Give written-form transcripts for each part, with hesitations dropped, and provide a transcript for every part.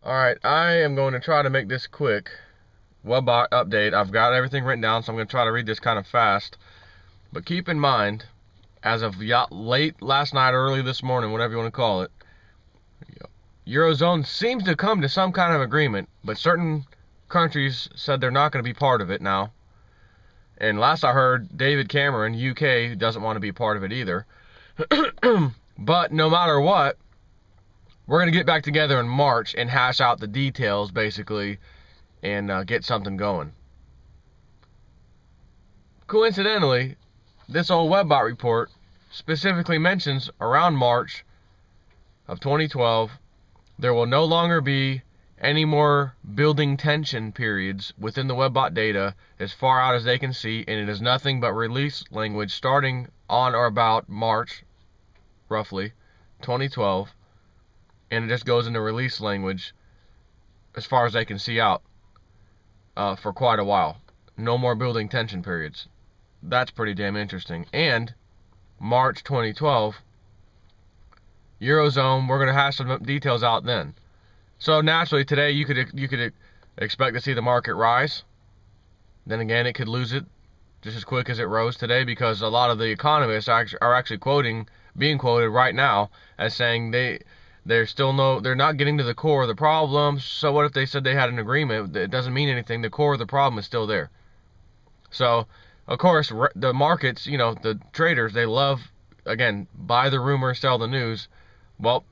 Alright, I am going to try to make this quick. Webbot update. I've got everything written down, so I'm going to try to read this kind of fast. But keep in mind, as of late last night, early this morning, whatever you want to call it, Eurozone seems to come to some kind of agreement, but certain countries said they're not going to be part of it now. And last I heard, David Cameron, UK, doesn't want to be part of it either. But no matter what, we're going to get back together in March and hash out the details, basically, and get something going. Coincidentally, this old Webbot report specifically mentions around March of 2012, there will no longer be any more building tension periods within the Webbot data as far out as they can see, and it is nothing but release language starting on or about March, roughly, 2012, and it just goes into release language as far as they can see out for quite a while. No more building tension periods. That's pretty damn interesting. And March 2012, Eurozone, we're going to hash some details out then. So naturally today you could expect to see the market rise. Then again, it could lose it just as quick as it rose today, because a lot of the economists are actually being quoted right now as saying they're not getting to the core of the problem. So what if they said they had an agreement? It doesn't mean anything. The core of the problem is still there. So of course the markets, the traders, they love, again, buy the rumor, sell the news. Well,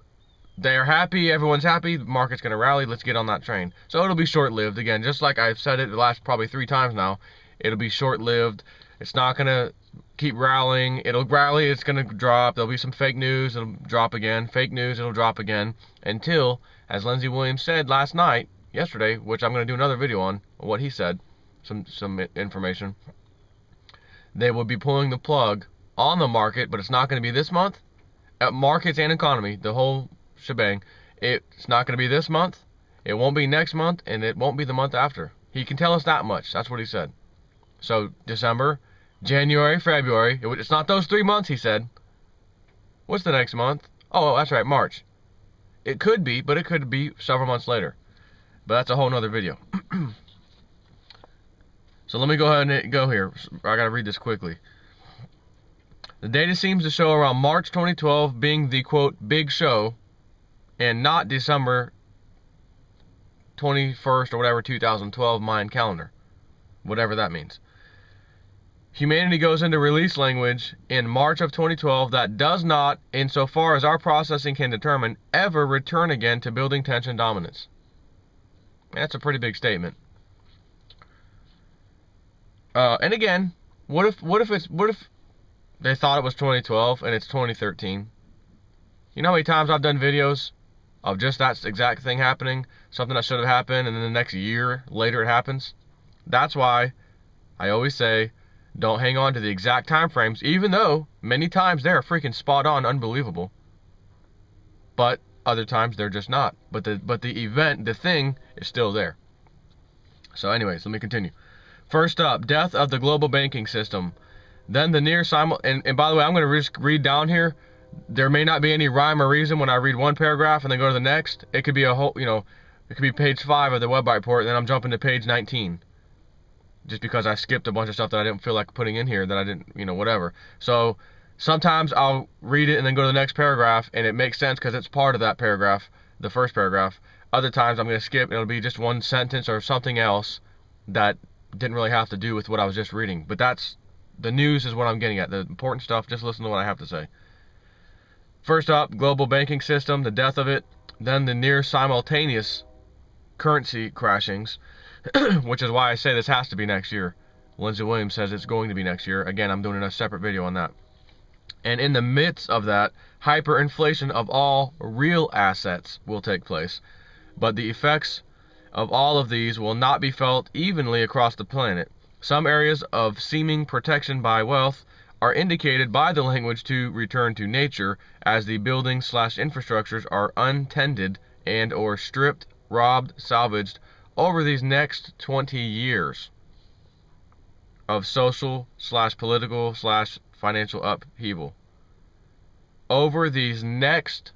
they're happy, everyone's happy, the market's going to rally, let's get on that train. So it'll be short-lived. Again, just like I've said it the last probably 3 times now, it'll be short-lived. It's not going to keep rallying. It'll rally, it's going to drop. There'll be some fake news, it'll drop again. Fake news, it'll drop again. Until, as Lindsey Williams said yesterday, which I'm going to do another video on what he said, some information, they will be pulling the plug on the market, but it's not going to be this month. Markets and economy, the whole shebang. It's not going to be this month, it won't be next month, and it won't be the month after. He can tell us that much. That's what he said. So December, January, February, it's not those 3 months, he said. What's the next month? Oh, that's right, March. It could be, but it could be several months later. But that's a whole nother video. So let me go ahead and go here. I gotta read this quickly. The data seems to show around March 2012 being the, quote, big show, and not December 21st or whatever 2012 Mayan calendar. Whatever that means. Humanity goes into release language in March of 2012 that does not, insofar as our processing can determine, ever return again to building tension dominance. That's a pretty big statement. And again, what if they thought it was 2012 and it's 2013? You know how many times I've done videos of just that exact thing happening? Something that should have happened, and then the next year later it happens? That's why I always say, don't hang on to the exact time frames, even though many times they're freaking spot on, unbelievable. But other times they're just not. But the event, the thing, is still there. So anyways, let me continue. First up, death of the global banking system. Then the near and by the way, I'm going to just read down here. There may not be any rhyme or reason when I read one paragraph and then go to the next. It could be a whole, it could be page 5 of the Webbot report, and then I'm jumping to page 19. Just because I skipped a bunch of stuff that I didn't feel like putting in here, that I didn't, whatever. So sometimes I'll read it and then go to the next paragraph, and it makes sense because it's part of that paragraph, the first paragraph. Other times I'm going to skip, and it'll be just one sentence or something else that didn't really have to do with what I was just reading. But the news is what I'm getting at. The important stuff, just listen to what I have to say. First up, global banking system, the death of it. Then the near simultaneous currency crashings, which is why I say this has to be next year. Lindsey Williams says it's going to be next year. Again, I'm doing a separate video on that. And in the midst of that, hyperinflation of all real assets will take place. But the effects of all of these will not be felt evenly across the planet. Some areas of seeming protection by wealth are indicated by the language to return to nature, as the buildings/infrastructures are untended and or stripped, robbed, salvaged over these next 20 years of social/political/financial upheaval. Over these next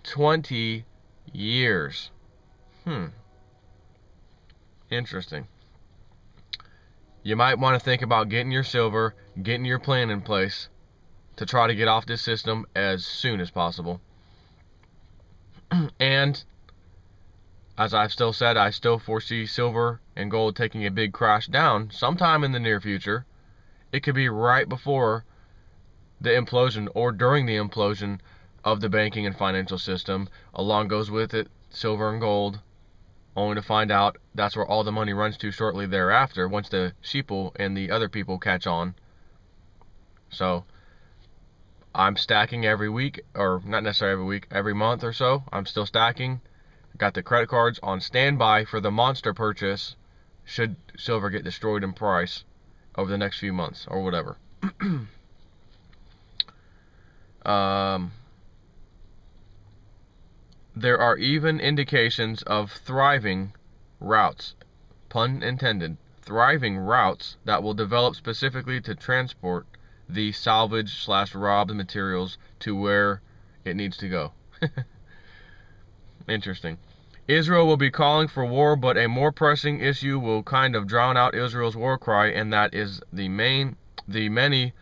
20 years. Interesting. You might want to think about getting your silver, getting your plan in place to try to get off this system as soon as possible. And as I've still said, I still foresee silver and gold taking a big crash down sometime in the near future. It could be right before the implosion or during the implosion of the banking and financial system. Along goes with it silver and gold, only to find out that's where all the money runs to shortly thereafter, once the sheeple and the other people catch on. So I'm stacking every week, or not necessarily every week, every month or so. I'm still stacking. Got the credit cards on standby for the monster purchase should silver get destroyed in price over the next few months or whatever. There are even indications of thriving routes, pun intended, thriving routes that will develop specifically to transport the salvaged/robbed materials to where it needs to go. Interesting. Israel will be calling for war, but a more pressing issue will kind of drown out Israel's war cry, and that is the many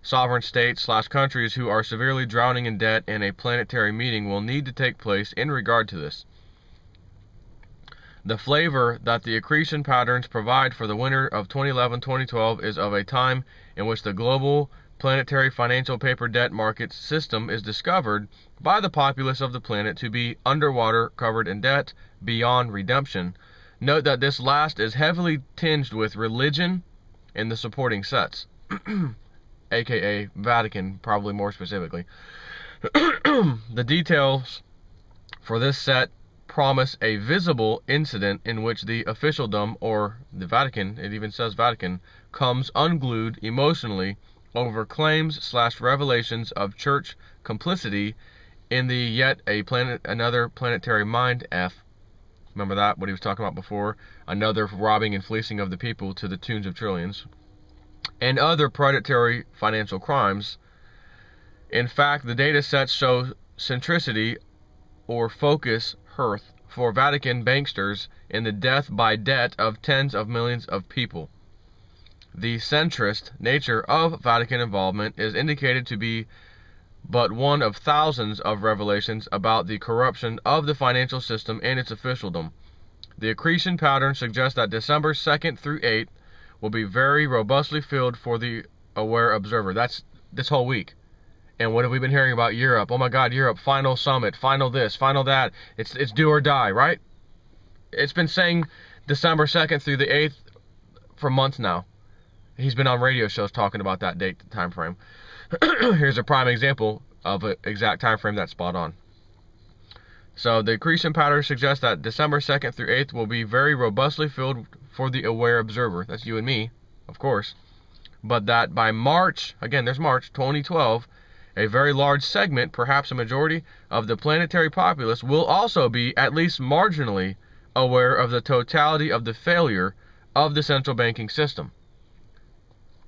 sovereign states/countries who are severely drowning in debt, and a planetary meeting will need to take place in regard to this. The flavor that the accretion patterns provide for the winter of 2011-2012 is of a time in which the global planetary financial paper debt market system is discovered by the populace of the planet to be underwater, covered in debt, beyond redemption. Note that this last is heavily tinged with religion in the supporting sets. aka Vatican, probably more specifically. The details for this set promise a visible incident in which the officialdom, or the Vatican, it even says Vatican, comes unglued emotionally over claims/revelations of church complicity in the yet another planetary mind F. Remember that, what he was talking about before? Another robbing and fleecing of the people to the tunes of trillions. And other predatory financial crimes. In fact, the data sets show centricity or focus hearth for Vatican banksters in the death by debt of tens of millions of people. The centrist nature of Vatican involvement is indicated to be but one of thousands of revelations about the corruption of the financial system and its officialdom. The accretion pattern suggests that December 2nd through 8th will be very robustly filled for the aware observer. That's this whole week. And what have we been hearing about Europe? Oh my God, Europe, final summit, final this, final that. It's do or die, right? It's been saying December 2nd through the 8th for months now. He's been on radio shows talking about that date, time frame. Here's a prime example of an exact time frame that's spot on. So the accretion pattern suggests that December 2nd through 8th will be very robustly filled for the aware observer. That's you and me, of course. But that by March, again, there's March 2012, a very large segment, perhaps a majority, of the planetary populace will also be at least marginally aware of the totality of the failure of the central banking system.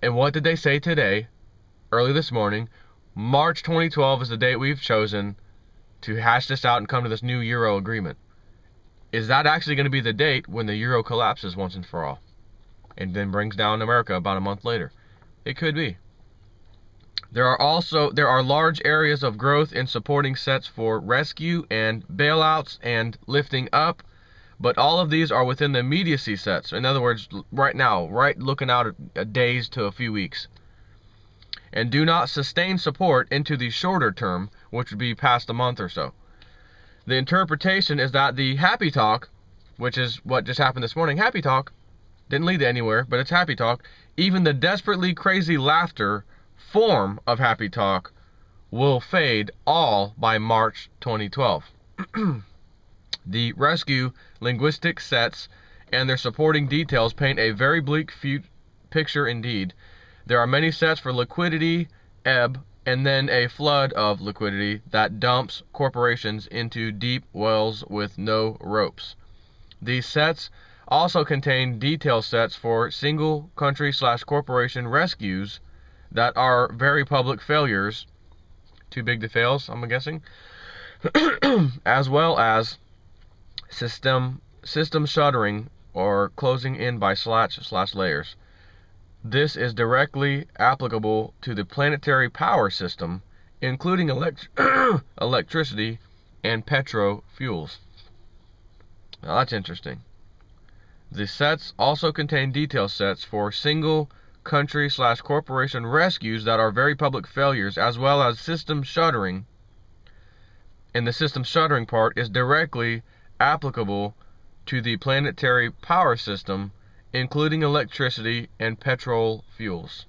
And what did they say today, early this morning? March 2012 is the date we've chosen to hash this out and come to this new Euro agreement. Is that actually going to be the date when the Euro collapses once and for all, and then brings down America about a month later? It could be. There are large areas of growth in supporting sets for rescue and bailouts and lifting up, but all of these are within the immediacy sets. In other words, right now, looking out at days to a few weeks, and do not sustain support into the shorter term, which would be past a month or so. The interpretation is that the happy talk, which is what just happened this morning, happy talk, didn't lead to anywhere, but it's happy talk, even the desperately crazy laughter form of happy talk will fade all by March 2012. The rescue linguistic sets and their supporting details paint a very bleak picture indeed. There are many sets for liquidity, ebb, and then a flood of liquidity that dumps corporations into deep wells with no ropes. These sets also contain detail sets for single country/corporation rescues that are very public failures, too big to fail, I'm guessing, as well as system shuttering or closing in by / layers. This is directly applicable to the planetary power system, including electricity and petro fuels. Now that's interesting. The sets also contain detail sets for single country / corporation rescues that are very public failures, as well as system shuttering. And the system shuttering part is directly applicable to the planetary power system, including electricity and petrol fuels.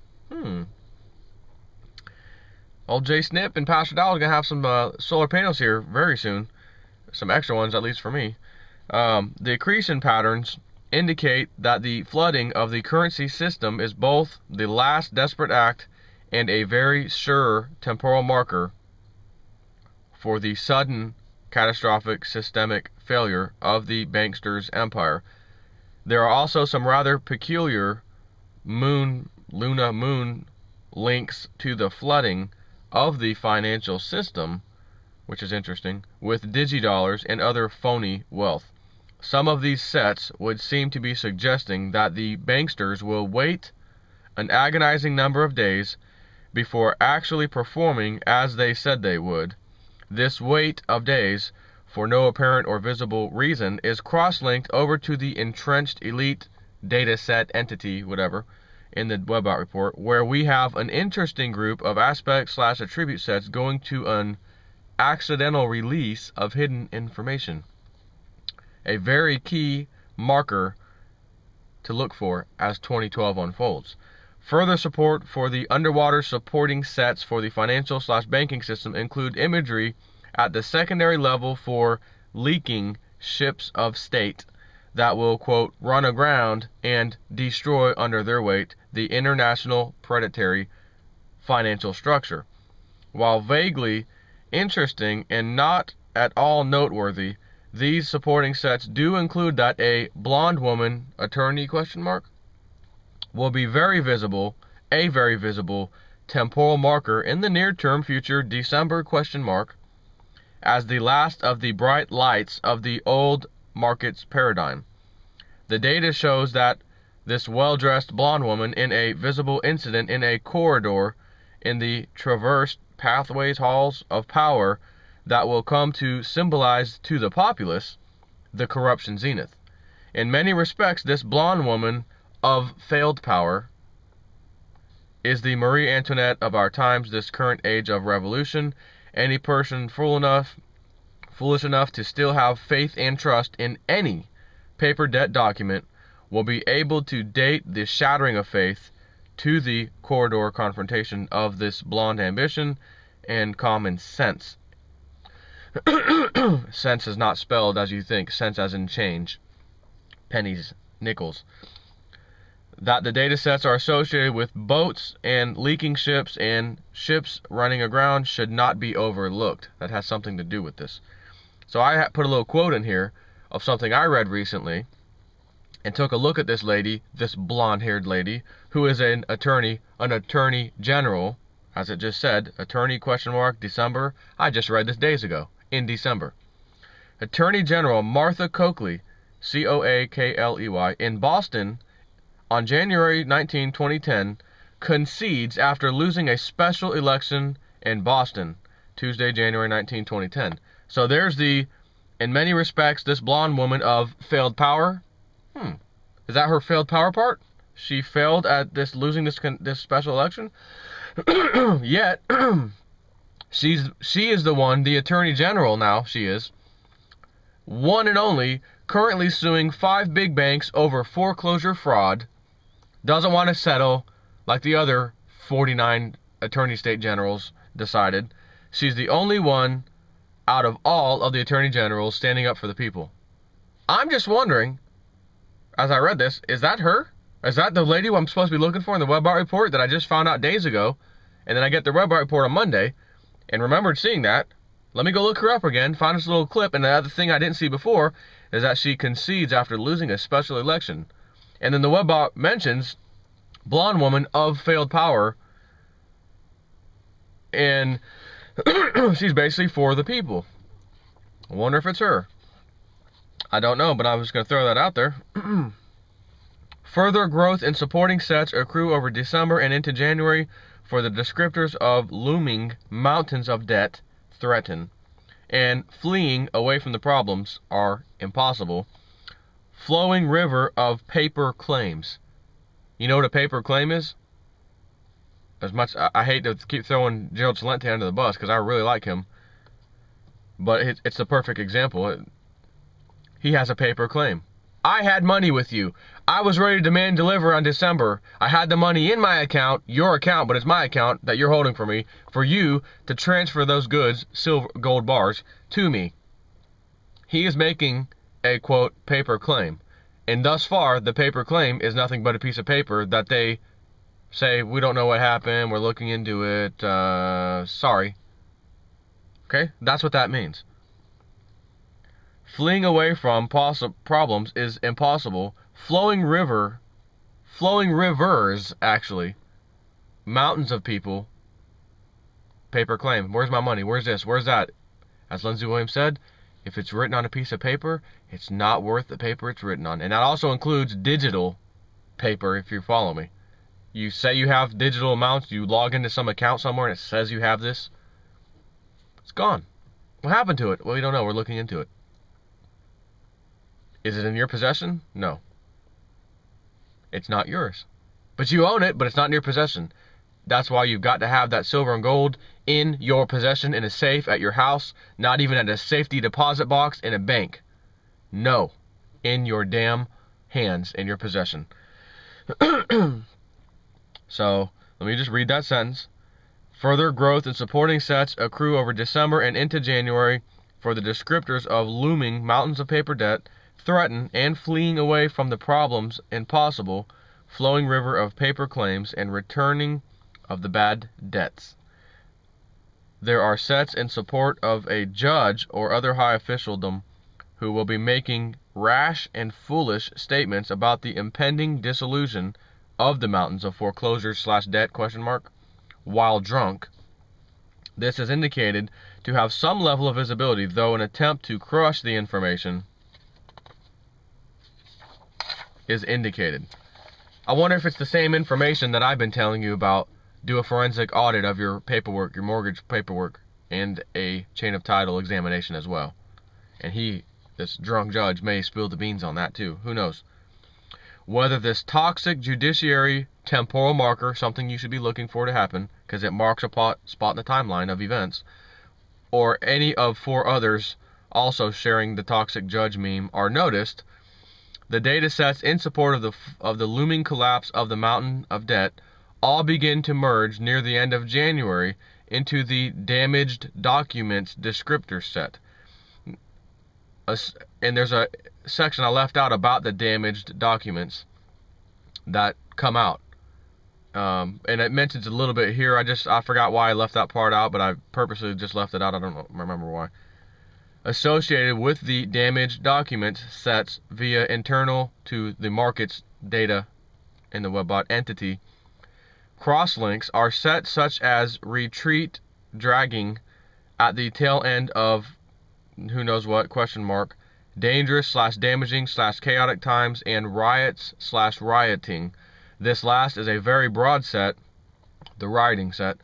Old J Snip and Pastor Doll are going to have some solar panels here very soon. Some extra ones, at least for me. The accretion patterns indicate that the flooding of the currency system is both the last desperate act and a very sure temporal marker for the sudden catastrophic systemic failure of the banksters' empire. There are also some rather peculiar Luna moon links to the flooding of the financial system, which is interesting, with digidollars and other phony wealth. Some of these sets would seem to be suggesting that the banksters will wait an agonizing number of days before actually performing as they said they would. This wait of days, for no apparent or visible reason, is cross-linked over to the entrenched elite data set entity, whatever, in the Webbot report, where we have an interesting group of aspect / attribute sets going to an accidental release of hidden information. A very key marker to look for as 2012 unfolds. Further support for the underwater supporting sets for the financial / banking system include imagery at the secondary level for leaking ships of state that will, quote, run aground and destroy under their weight the international predatory financial structure. While vaguely interesting and not at all noteworthy, these supporting sets do include that a blonde woman, attorney, will be a very visible temporal marker in the near-term future, December, as the last of the bright lights of the old markets paradigm. The data shows that this well-dressed blonde woman in a visible incident in a corridor in the traversed pathways halls of power that will come to symbolize to the populace the corruption zenith. In many respects, this blonde woman of failed power is the Marie Antoinette of our times, this current age of revolution. Any person foolish enough to still have faith and trust in any paper debt document will be able to date the shattering of faith to the corridor confrontation of this blonde ambition and common sense. Sense is not spelled as you think, sense as in change, pennies, nickels. That the data sets are associated with boats and leaking ships and ships running aground should not be overlooked. That has something to do with this. So I put a little quote in here of something I read recently and took a look at this lady, this blonde-haired lady, who is an attorney general, as it just said, attorney, December. I just read this days ago, in December. Attorney General Martha Coakley, Coakley, in Boston, on January 19, 2010, concedes after losing a special election in Boston, Tuesday, January 19, 2010. So there's in many respects, this blonde woman of failed power. Is that her failed power part? She failed at losing this special election? Yet, she is the one, the Attorney General now, she is, one and only, currently suing 5 big banks over foreclosure fraud, doesn't want to settle like the other 49 Attorney State Generals decided. She's the only one out of all of the Attorney Generals standing up for the people. I'm just wondering, as I read this, is that her? Is that the lady who I'm supposed to be looking for in the Webbot report that I just found out days ago? And then I get the Webbot report on Monday and remembered seeing that. Let me go look her up again, find this little clip, and the other thing I didn't see before is that she concedes after losing a special election. And then the Webbot mentions blonde woman of failed power, and she's basically for the people. I wonder if it's her. I don't know, but I was going to throw that out there. Further growth in supporting sets accrue over December and into January, for the descriptors of looming mountains of debt threaten, and fleeing away from the problems are impossible. Flowing river of paper claims. You know what a paper claim is? As much I hate to keep throwing Gerald Celente under the bus because I really like him, but it's the perfect example. He has a paper claim. I had money with you. I was ready to demand deliver on December. I had the money in my account, your account, but it's my account that you're holding for me, for you to transfer those goods, gold bars, to me. He is making a, quote, paper claim. And thus far, the paper claim is nothing but a piece of paper that they say, we don't know what happened, we're looking into it, sorry. Okay? That's what that means. Fleeing away from problems is impossible. Flowing rivers, actually, mountains of people, paper claim. Where's my money? Where's this? Where's that? As Lindsey Williams said, if it's written on a piece of paper, it's not worth the paper it's written on. And that also includes digital paper, if you follow me. You say you have digital amounts, you log into some account somewhere and it says you have this. It's gone. What happened to it? Well, we don't know. We're looking into it. Is it in your possession? No. It's not yours. But you own it, but it's not in your possession. That's why you've got to have that silver and gold in your possession in a safe at your house, not even at a safety deposit box in a bank. No. In your damn hands, in your possession. So, let me just read that sentence. Further growth in supporting sets accrue over December and into January, for the descriptors of looming mountains of paper debt threaten, and fleeing away from the problems impossible, flowing river of paper claims and returning of the bad debts. There are sets in support of a judge or other high officialdom who will be making rash and foolish statements about the impending dissolution of the mountains of foreclosure / debt ? While drunk. This is indicated to have some level of visibility, though an attempt to crush the information is indicated. I wonder if it's the same information that I've been telling you about. Do a forensic audit of your paperwork, your mortgage paperwork, and a chain of title examination as well. And this drunk judge, may spill the beans on that too. Who knows? Whether this toxic judiciary temporal marker, something you should be looking for to happen, because it marks a spot in the timeline of events, or any of 4 others also sharing the toxic judge meme are noticed, the data sets in support of the looming collapse of the mountain of debt all begin to merge near the end of January into the damaged documents descriptor set. And there's a section I left out about the damaged documents that come out. And it mentions a little bit here. I forgot why I left that part out, but I purposely just left it out. I don't remember why. Associated with the damaged document sets via internal to the market's data in the WebBot entity. Crosslinks are set such as retreat dragging at the tail end of who knows what, ? Dangerous / damaging / chaotic times, and riots / rioting. This last is a very broad set, the rioting set,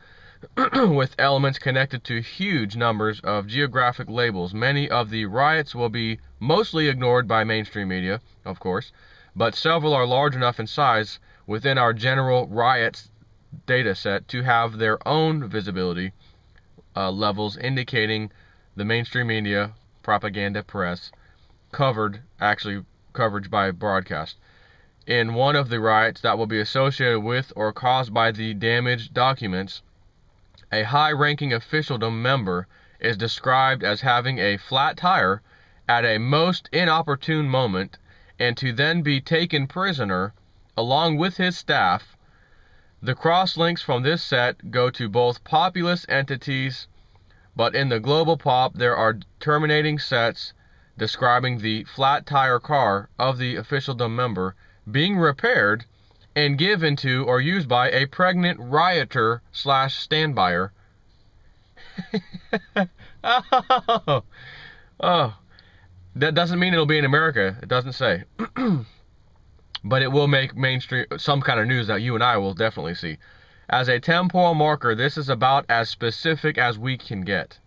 with elements connected to huge numbers of geographic labels. Many of the riots will be mostly ignored by mainstream media, of course, but several are large enough in size within our general riots data set to have their own visibility levels, indicating the mainstream media, propaganda press, coverage by broadcast. In one of the riots that will be associated with or caused by the damaged documents, a high-ranking officialdom member is described as having a flat tire at a most inopportune moment, and to then be taken prisoner along with his staff. The crosslinks from this set go to both populous entities, but in the global pop there are terminating sets describing the flat tire car of the officialdom member being repaired and given to or used by a pregnant rioter / standbyer. Oh, That doesn't mean it'll be in America. It doesn't say. But it will make mainstream, some kind of news that you and I will definitely see. As a temporal marker, this is about as specific as we can get.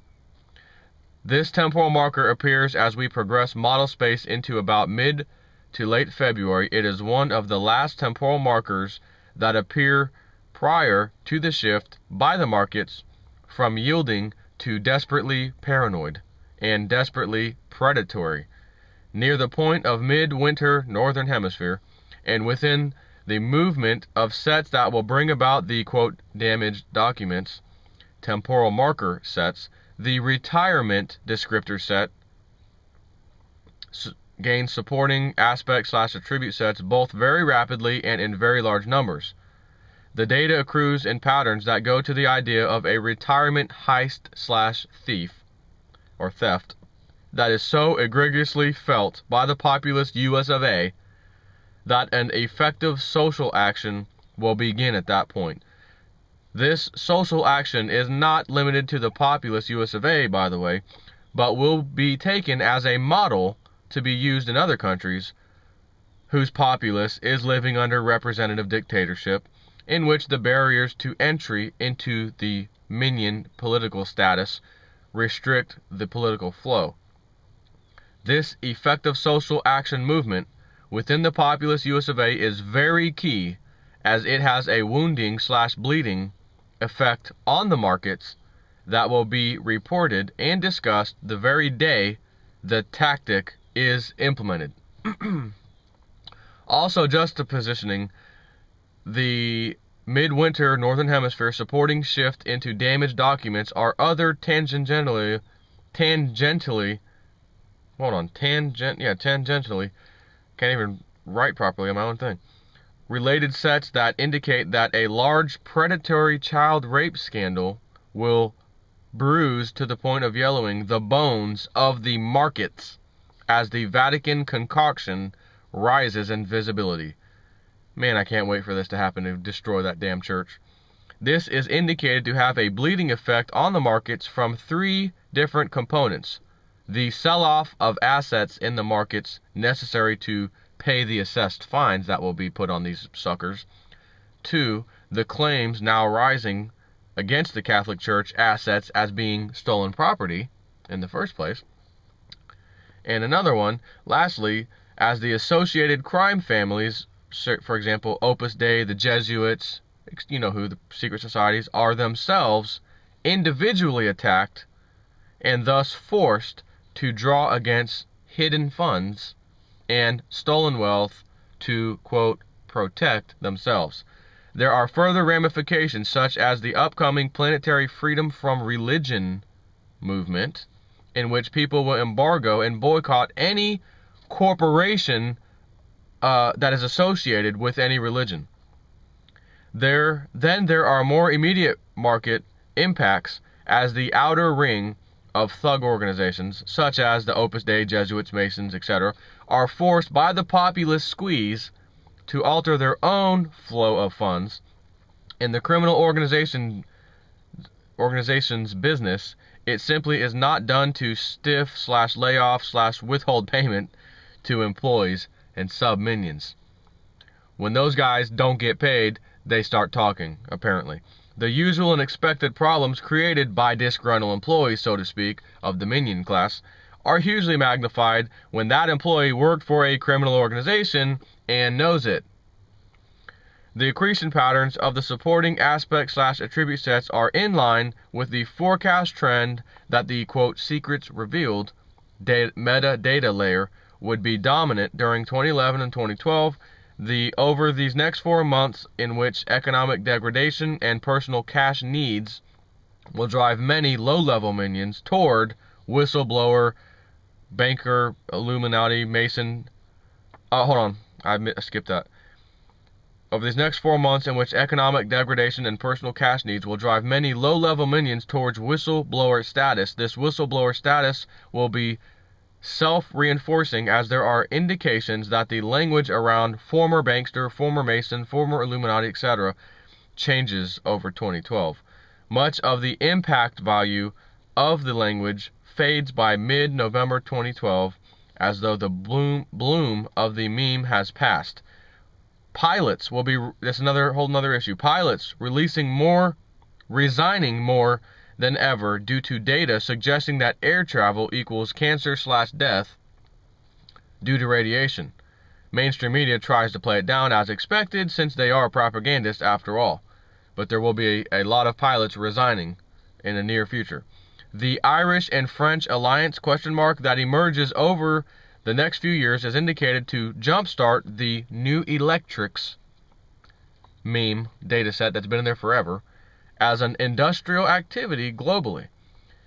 This temporal marker appears as we progress model space into about mid to late February. It is one of the last temporal markers that appear prior to the shift by the markets from yielding to desperately paranoid and desperately predatory near the point of mid-winter northern hemisphere, and within the movement of sets that will bring about the quote damaged documents, temporal marker sets, the retirement descriptor set gains supporting aspect / attribute sets both very rapidly and in very large numbers. The data accrues in patterns that go to the idea of a retirement heist / thief or theft that is so egregiously felt by the populous US of A that an effective social action will begin at that point. This social action is not limited to the populous US of A, by the way, but will be taken as a model to be used in other countries whose populace is living under representative dictatorship, in which the barriers to entry into the minion political status restrict the political flow. This effective social action movement within the populous US of A is very key, as it has a wounding / bleeding effect on the markets that will be reported and discussed the very day the tactic is implemented. Also, juxtapositioning the midwinter northern hemisphere supporting shift into damaged documents are other tangentially can't even write properly on my own thing, related sets that indicate that a large predatory child rape scandal will bruise to the point of yellowing the bones of the markets as the Vatican concoction rises in visibility. Man, I can't wait for this to happen to destroy that damn church. This is indicated to have a bleeding effect on the markets from 3 different components. The sell-off of assets in the markets necessary to pay the assessed fines that will be put on these suckers. 2, the claims now rising against the Catholic Church assets as being stolen property in the first place. And another one, lastly, as the associated crime families, for example, Opus Dei, the Jesuits, you know who, the secret societies, are themselves individually attacked and thus forced to draw against hidden funds and stolen wealth to, quote, protect themselves. There are further ramifications, such as the upcoming planetary freedom from religion movement, in which people will embargo and boycott any corporation that is associated with any religion. There are more immediate market impacts as the outer ring of thug organizations, such as the Opus Dei, Jesuits, Masons, etc., are forced by the populist squeeze to alter their own flow of funds. In the criminal organization's business, it simply is not done to stiff / layoff / withhold payment to employees and sub-minions. When those guys don't get paid, they start talking, apparently. The usual and expected problems created by disgruntled employees, so to speak, of the minion class, are hugely magnified when that employee worked for a criminal organization and knows it. The accretion patterns of the supporting aspect / attribute sets are in line with the forecast trend that the, quote, secrets revealed metadata layer would be dominant during 2011 and 2012, over these next 4 months, in which economic degradation and personal cash needs will drive many low-level minions toward whistleblower, banker, Illuminati, Mason. Hold on, I skipped that. Over these next 4 months, in which economic degradation and personal cash needs will drive many low-level minions towards whistleblower status. This whistleblower status will be self-reinforcing, as there are indications that the language around former bankster, former Mason, former Illuminati, etc. changes over 2012. Much of the impact value of the language fades by mid-November 2012 as though the bloom of the meme has passed. Pilots will be, that's another whole nother issue. Pilots resigning more than ever due to data suggesting that air travel equals cancer/death due to radiation. Mainstream media tries to play it down as expected since they are propagandists after all. But there will be a lot of pilots resigning in the near future. The Irish and French alliance that emerges over the next few years is indicated to jumpstart the new electrics meme dataset that's been in there forever as an industrial activity globally.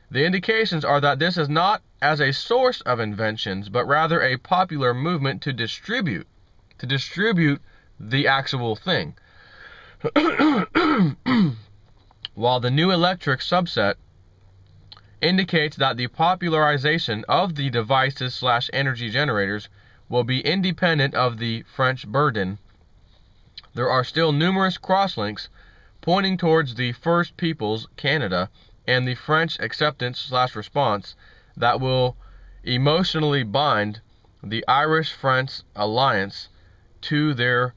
The indications are that this is not as a source of inventions, but rather a popular movement to distribute the actual thing. While the new electric subset indicates that the popularization of the devices/energy generators will be independent of the French burden, there are still numerous crosslinks pointing towards the First Peoples, Canada, and the French acceptance/response that will emotionally bind the Irish-French alliance to their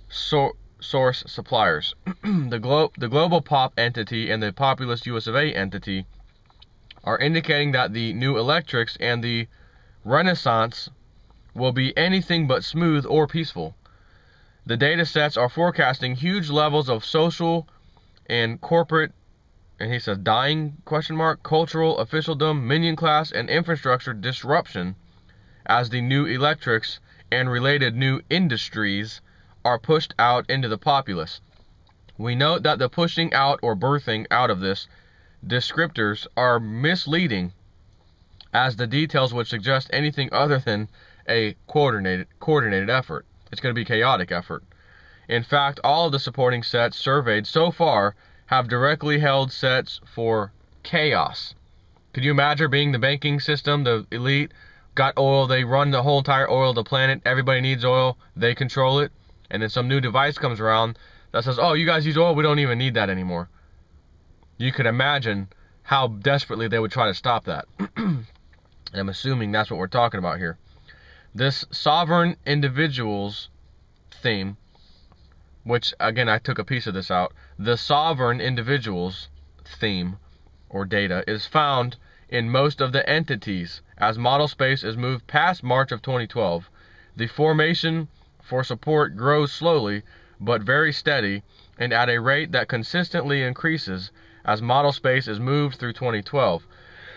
source suppliers. The global pop entity and the populist US of A entity are indicating that the new electrics and the Renaissance will be anything but smooth or peaceful. The data sets are forecasting huge levels of social and corporate, and he says dying, cultural officialdom, minion class, and infrastructure disruption as the new electrics and related new industries are pushed out into the populace. We note that the pushing out or birthing out of this descriptors are misleading, as the details would suggest anything other than a coordinated effort. It's going to be a chaotic effort. In fact, all of the supporting sets surveyed so far have directly held sets for chaos. Could you imagine being the banking system, the elite, got oil, they run the whole entire oil of the planet, everybody needs oil, they control it, and then some new device comes around that says, oh, you guys use oil, we don't even need that anymore. You could imagine how desperately they would try to stop that. I'm assuming that's what we're talking about here. This sovereign individuals theme, which again I took a piece of this out, the sovereign individuals theme or data is found in most of the entities as model space is moved past March of 2012. The formation for support grows slowly but very steady and at a rate that consistently increases as model space is moved through 2012.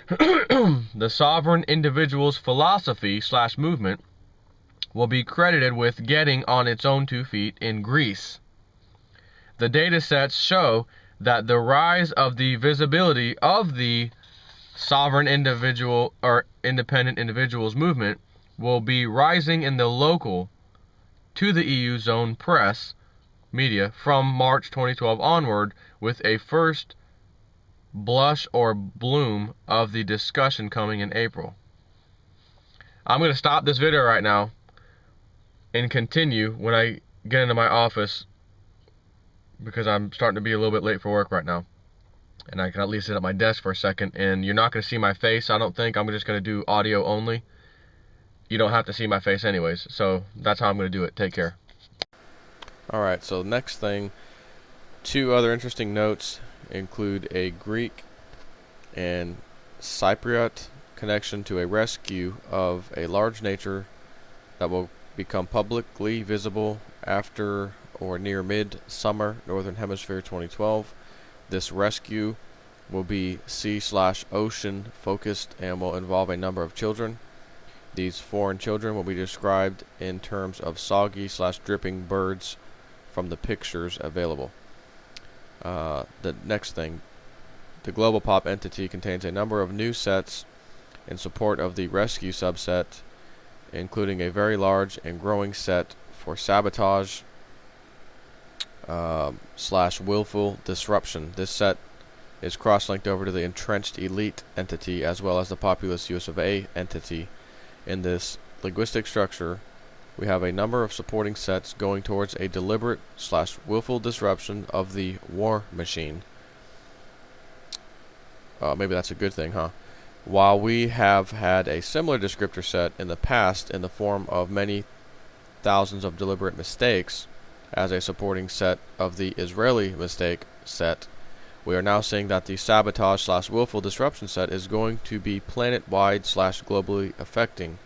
The sovereign individual's philosophy/movement will be credited with getting on its own 2 feet in Greece. The data sets show that the rise of the visibility of the sovereign individual or independent individuals movement will be rising in the local to the EU zone press media from March 2012 onward, with a first blush or bloom of the discussion coming in April. I'm going to stop this video right now and continue when I get into my office, because I'm starting to be a little bit late for work right now, and I can at least sit at my desk for a second. And you're not going to see my face, I don't think. I'm just going to do audio only. You don't have to see my face anyways, so that's how I'm going to do it. Take care. Alright, so next thing, 2 other interesting notes include a Greek and Cypriot connection to a rescue of a large nature that will become publicly visible after or near mid-summer Northern Hemisphere 2012. This rescue will be sea/ocean focused and will involve a number of children. These foreign children will be described in terms of soggy/dripping birds from the pictures available. The next thing, the global pop entity contains a number of new sets in support of the rescue subset, including a very large and growing set for sabotage / willful disruption. This set is cross-linked over to the entrenched elite entity as well as the populist US of A entity. In this linguistic structure, we have a number of supporting sets going towards a deliberate / willful disruption of the war machine. Maybe that's a good thing, huh? While we have had a similar descriptor set in the past in the form of many thousands of deliberate mistakes as a supporting set of the Israeli mistake set, we are now seeing that the sabotage/willful disruption set is going to be planet-wide/globally affecting.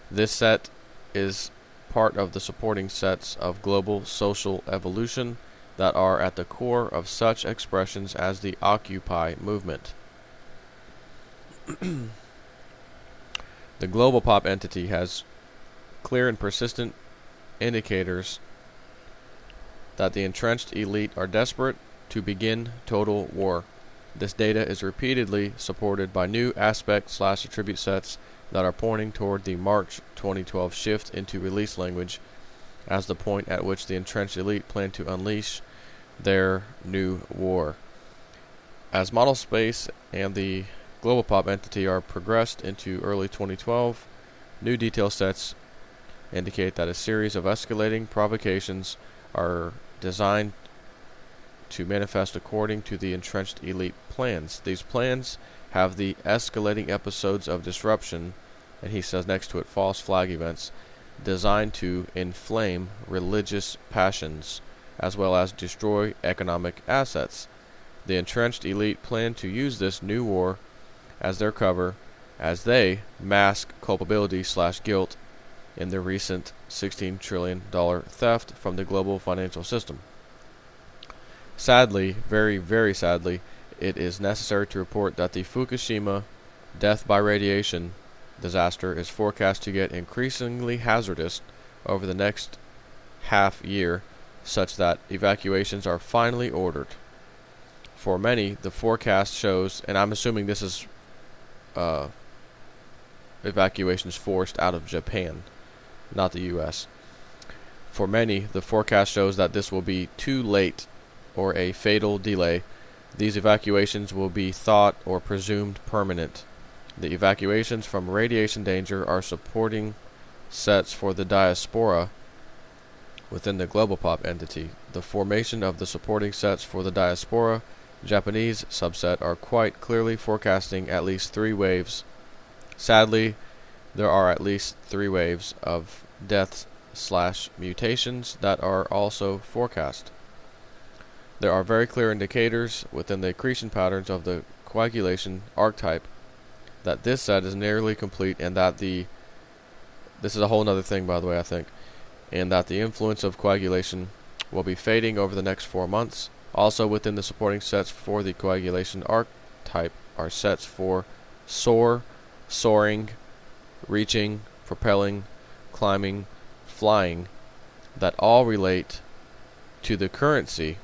This set is part of the supporting sets of global social evolution that are at the core of such expressions as the Occupy movement. The global pop entity has clear and persistent indicators that the entrenched elite are desperate to begin total war. This data is repeatedly supported by new aspect/attribute sets that are pointing toward the March 2012 shift into release language as the point at which the entrenched elite plan to unleash their new war. As model space and the global pop entity are progressed into early 2012, new detail sets indicate that a series of escalating provocations are designed to manifest according to the entrenched elite plans. These plans have the escalating episodes of disruption, and he says next to it false flag events, designed to inflame religious passions as well as destroy economic assets. The entrenched elite plan to use this new war as their cover as they mask culpability/guilt in the recent $16 trillion theft from the global financial system. Sadly, very, very sadly, it is necessary to report that the Fukushima death by radiation disaster is forecast to get increasingly hazardous over the next half year, such that evacuations are finally ordered. For many, the forecast shows, and I'm assuming this is evacuations forced out of Japan, not the U.S. For many, the forecast shows that this will be too late or a fatal delay. These evacuations will be thought or presumed permanent. The evacuations from radiation danger are supporting sets for the diaspora within the global pop entity. The formation of the supporting sets for the diaspora Japanese subset are quite clearly forecasting at least 3 waves. Sadly, there are at least 3 waves of deaths/mutations that are also forecast. There are very clear indicators within the accretion patterns of the coagulation archetype that this set is nearly complete, and that this is a whole other thing, by the way, I think, and that the influence of coagulation will be fading over the next 4 months. Also within the supporting sets for the coagulation archetype are sets for soar, soaring, reaching, propelling, climbing, flying, that all relate to the currency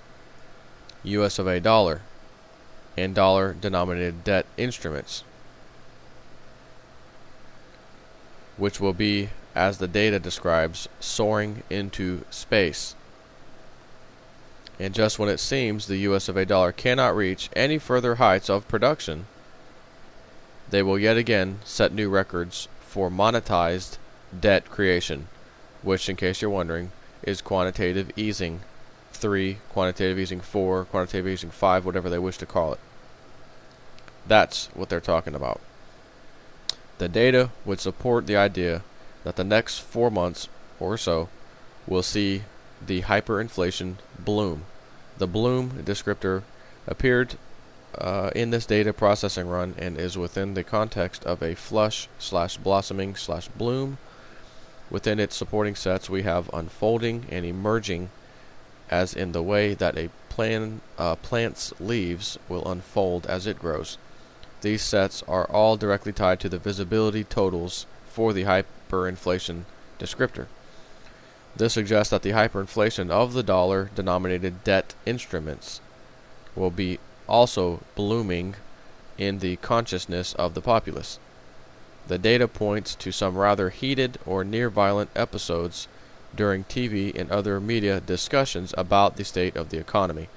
US of A dollar and dollar-denominated debt instruments, which will be, as the data describes, soaring into space. And just when it seems the US of A dollar cannot reach any further heights of production, they will yet again set new records for monetized debt creation, which, in case you're wondering, is quantitative easing 3, quantitative easing 4, quantitative easing 5, whatever they wish to call it. That's what they're talking about. The data would support the idea that the next 4 months or so will see the hyperinflation bloom. The bloom descriptor appeared in this data processing run and is within the context of a flush/blossoming/bloom. Within its supporting sets, we have unfolding and emerging, as in the way that a plant's leaves will unfold as it grows. These sets are all directly tied to the visibility totals for the hyperinflation descriptor. This suggests that the hyperinflation of the dollar-denominated debt instruments will be also blooming in the consciousness of the populace. The data points to some rather heated or near-violent episodes during TV and other media discussions about the state of the economy.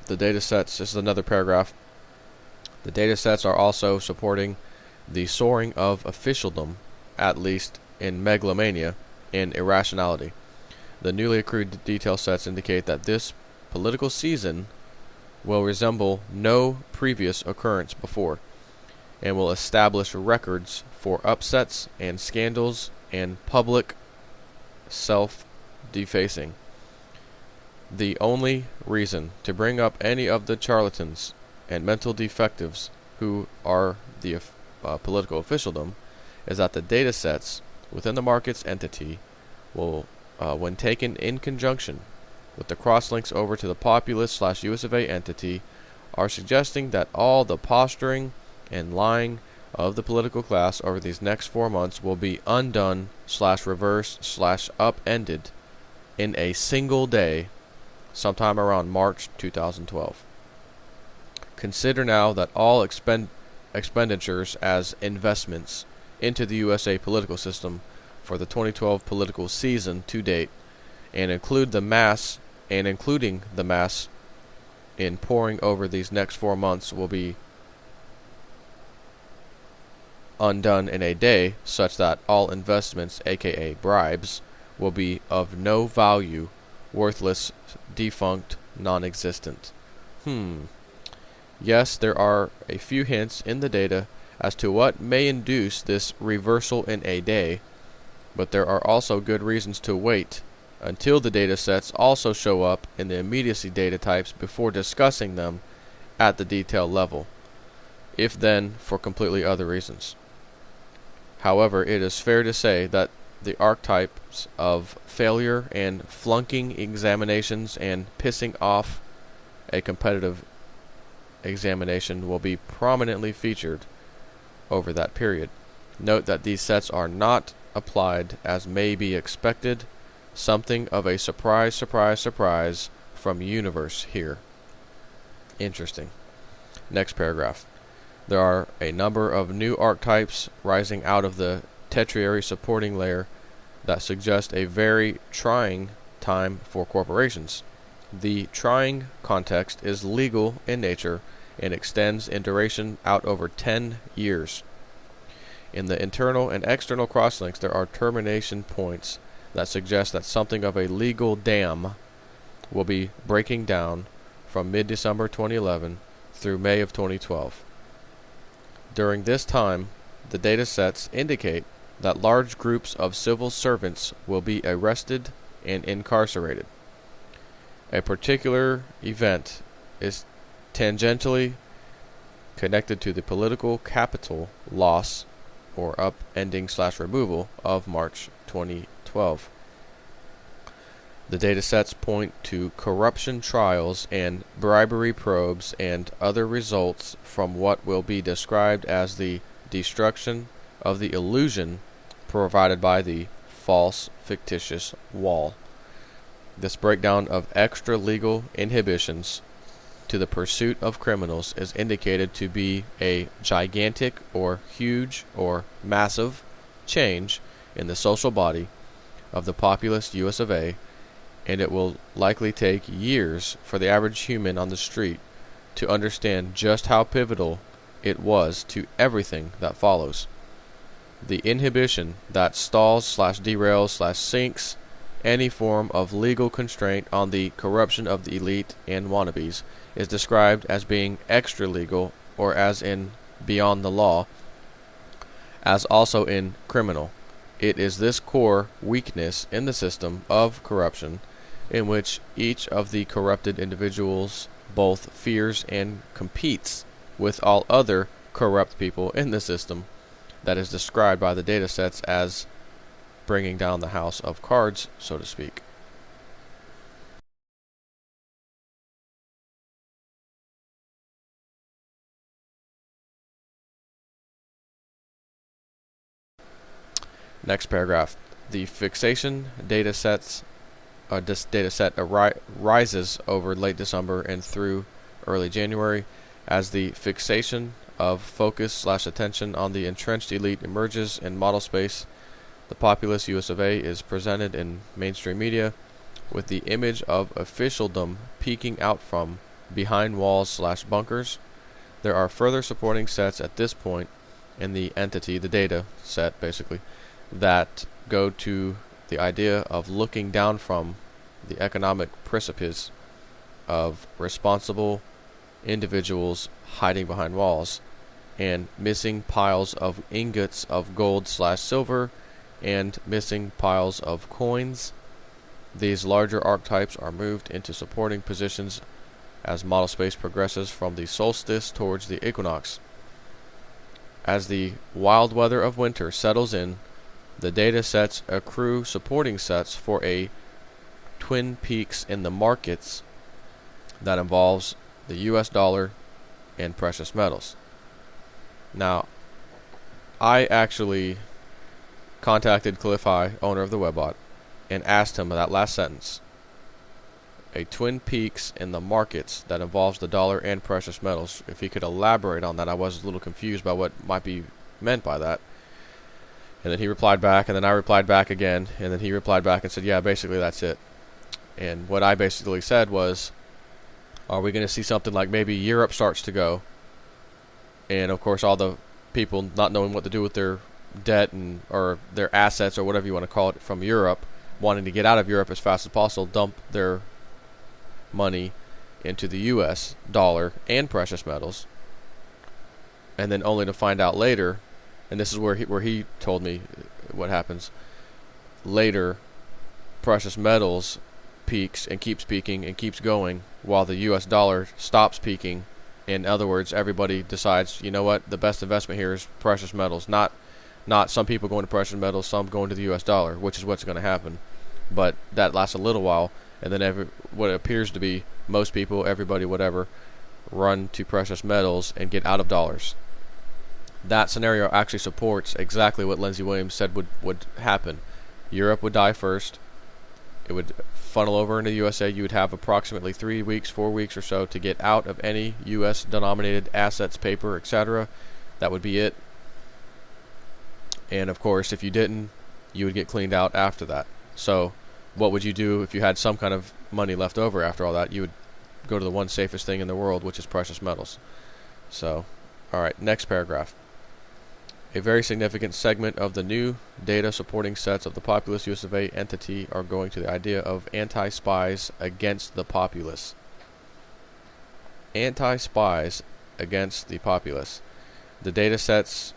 The data sets, this is another paragraph. The data sets are also supporting the soaring of officialdom, at least in megalomania and irrationality. The newly accrued detail sets indicate that this political season will resemble no previous occurrence before, and will establish records for upsets and scandals and public self-defacing. The only reason to bring up any of the charlatans and mental defectives who are the political officialdom is that the data sets within the market's entity will, when taken in conjunction with the crosslinks over to the populist/US of A entity, are suggesting that all the posturing and lying of the political class over these next 4 months will be undone/reversed/upended in a single day sometime around March 2012. Consider now that all expenditures as investments into the USA political system for the 2012 political season to date, and including the mass in pouring over these next 4 months, will be undone in a day, such that all investments, aka bribes, will be of no value, worthless, defunct, non-existent. Yes, there are a few hints in the data as to what may induce this reversal in a day, but there are also good reasons to wait until the data sets also show up in the immediacy data types before discussing them at the detail level, if then for completely other reasons. However, it is fair to say that the archetypes of failure and flunking examinations and pissing off a competitive examination will be prominently featured over that period. Note that these sets are not applied as may be expected. Something of a surprise, surprise, surprise from universe here. Interesting. Next paragraph. There are a number of new archetypes rising out of the tertiary supporting layer that suggest a very trying time for corporations. The trying context is legal in nature and extends in duration out over 10 years. In the internal and external crosslinks, there are termination points that suggest that something of a legal dam will be breaking down from mid-December 2011 through May of 2012. During this time, the data sets indicate that large groups of civil servants will be arrested and incarcerated. A particular event is tangentially connected to the political capital loss or upending/removal of March 2012. The data sets point to corruption trials and bribery probes and other results from what will be described as the destruction of the illusion provided by the false fictitious wall. This breakdown of extra-legal inhibitions to the pursuit of criminals is indicated to be a gigantic or huge or massive change in the social body of the populist US of A, and it will likely take years for the average human on the street to understand just how pivotal it was to everything that follows. The inhibition that stalls/derails/sinks any form of legal constraint on the corruption of the elite and wannabes is described as being extra-legal, or as in beyond the law, as also in criminal. It is this core weakness in the system of corruption, in which each of the corrupted individuals both fears and competes with all other corrupt people in the system, that is described by the datasets as bringing down the house of cards, so to speak. Next paragraph. The fixation datasets this dataset rises over late December and through early January as the fixation of focus/attention on the entrenched elite emerges in model space. The populist US of A is presented in mainstream media with the image of officialdom peeking out from behind walls/bunkers. There are further supporting sets at this point in the entity, the data set basically, that go to the idea of looking down from the economic precipice of responsible individuals hiding behind walls, and missing piles of ingots of gold/silver, and missing piles of coins. These larger archetypes are moved into supporting positions as model space progresses from the solstice towards the equinox. As the wild weather of winter settles in, the data sets accrue supporting sets for a twin peaks in the markets that involves the US dollar and precious metals. Now, I actually contacted Cliff High, owner of the Webbot, and asked him that last sentence, a twin peaks in the markets that involves the dollar and precious metals, if he could elaborate on that. I was a little confused by what might be meant by that. And then he replied back, and then I replied back again, and then he replied back and said, yeah, basically that's it. And what I basically said was, are we going to see something like maybe Europe starts to go, and of course all the people not knowing what to do with their debt and or their assets or whatever you want to call it from Europe, wanting to get out of Europe as fast as possible, dump their money into the US dollar and precious metals, and then only to find out later, and this is where he told me what happens later, precious metals peaks and keeps peaking and keeps going while the US dollar stops peaking. In other words, everybody decides, you know what, the best investment here is precious metals, not some people going to precious metals, some going to the US dollar, which is what's going to happen. But that lasts a little while, and then what appears to be most people, everybody, whatever, run to precious metals and get out of dollars. That scenario actually supports exactly what Lindsey Williams said would happen. Europe would die first. It would funnel over into the USA. You would have approximately 3 weeks, 4 weeks or so to get out of any US denominated assets, paper, etc. That would be it. And of course, if you didn't, you would get cleaned out after that. So what would you do if you had some kind of money left over after all that? You would go to the one safest thing in the world, which is precious metals. So, alright, next paragraph. A very significant segment of the new data supporting sets of the populist US of A entity are going to the idea of anti-spies against the populace. Anti-spies against the populace. The data sets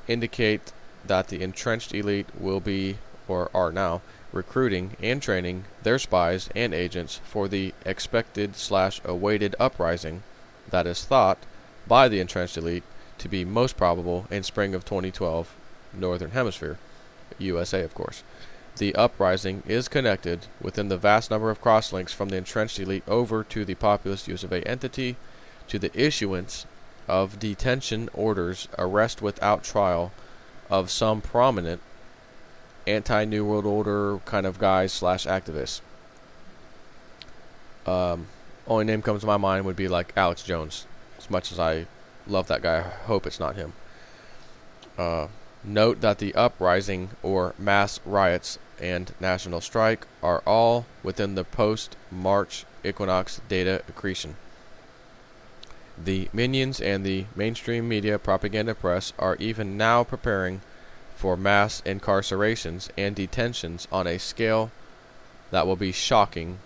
indicate that the entrenched elite will be, or are now, recruiting and training their spies and agents for the expected/awaited uprising that is thought by the entrenched elite to be most probable in spring of 2012, Northern Hemisphere, USA of course. The uprising is connected within the vast number of crosslinks from the entrenched elite over to the populist US of A entity to the issuance of detention orders, arrest without trial of some prominent anti-New World Order kind of guys/activists. Only name comes to my mind would be like Alex Jones. As much as I love that guy, I hope it's not him. Note that the uprising or mass riots and national strike are all within the post-March equinox data accretion. The minions and the mainstream media propaganda press are even now preparing for mass incarcerations and detentions on a scale that will be shocking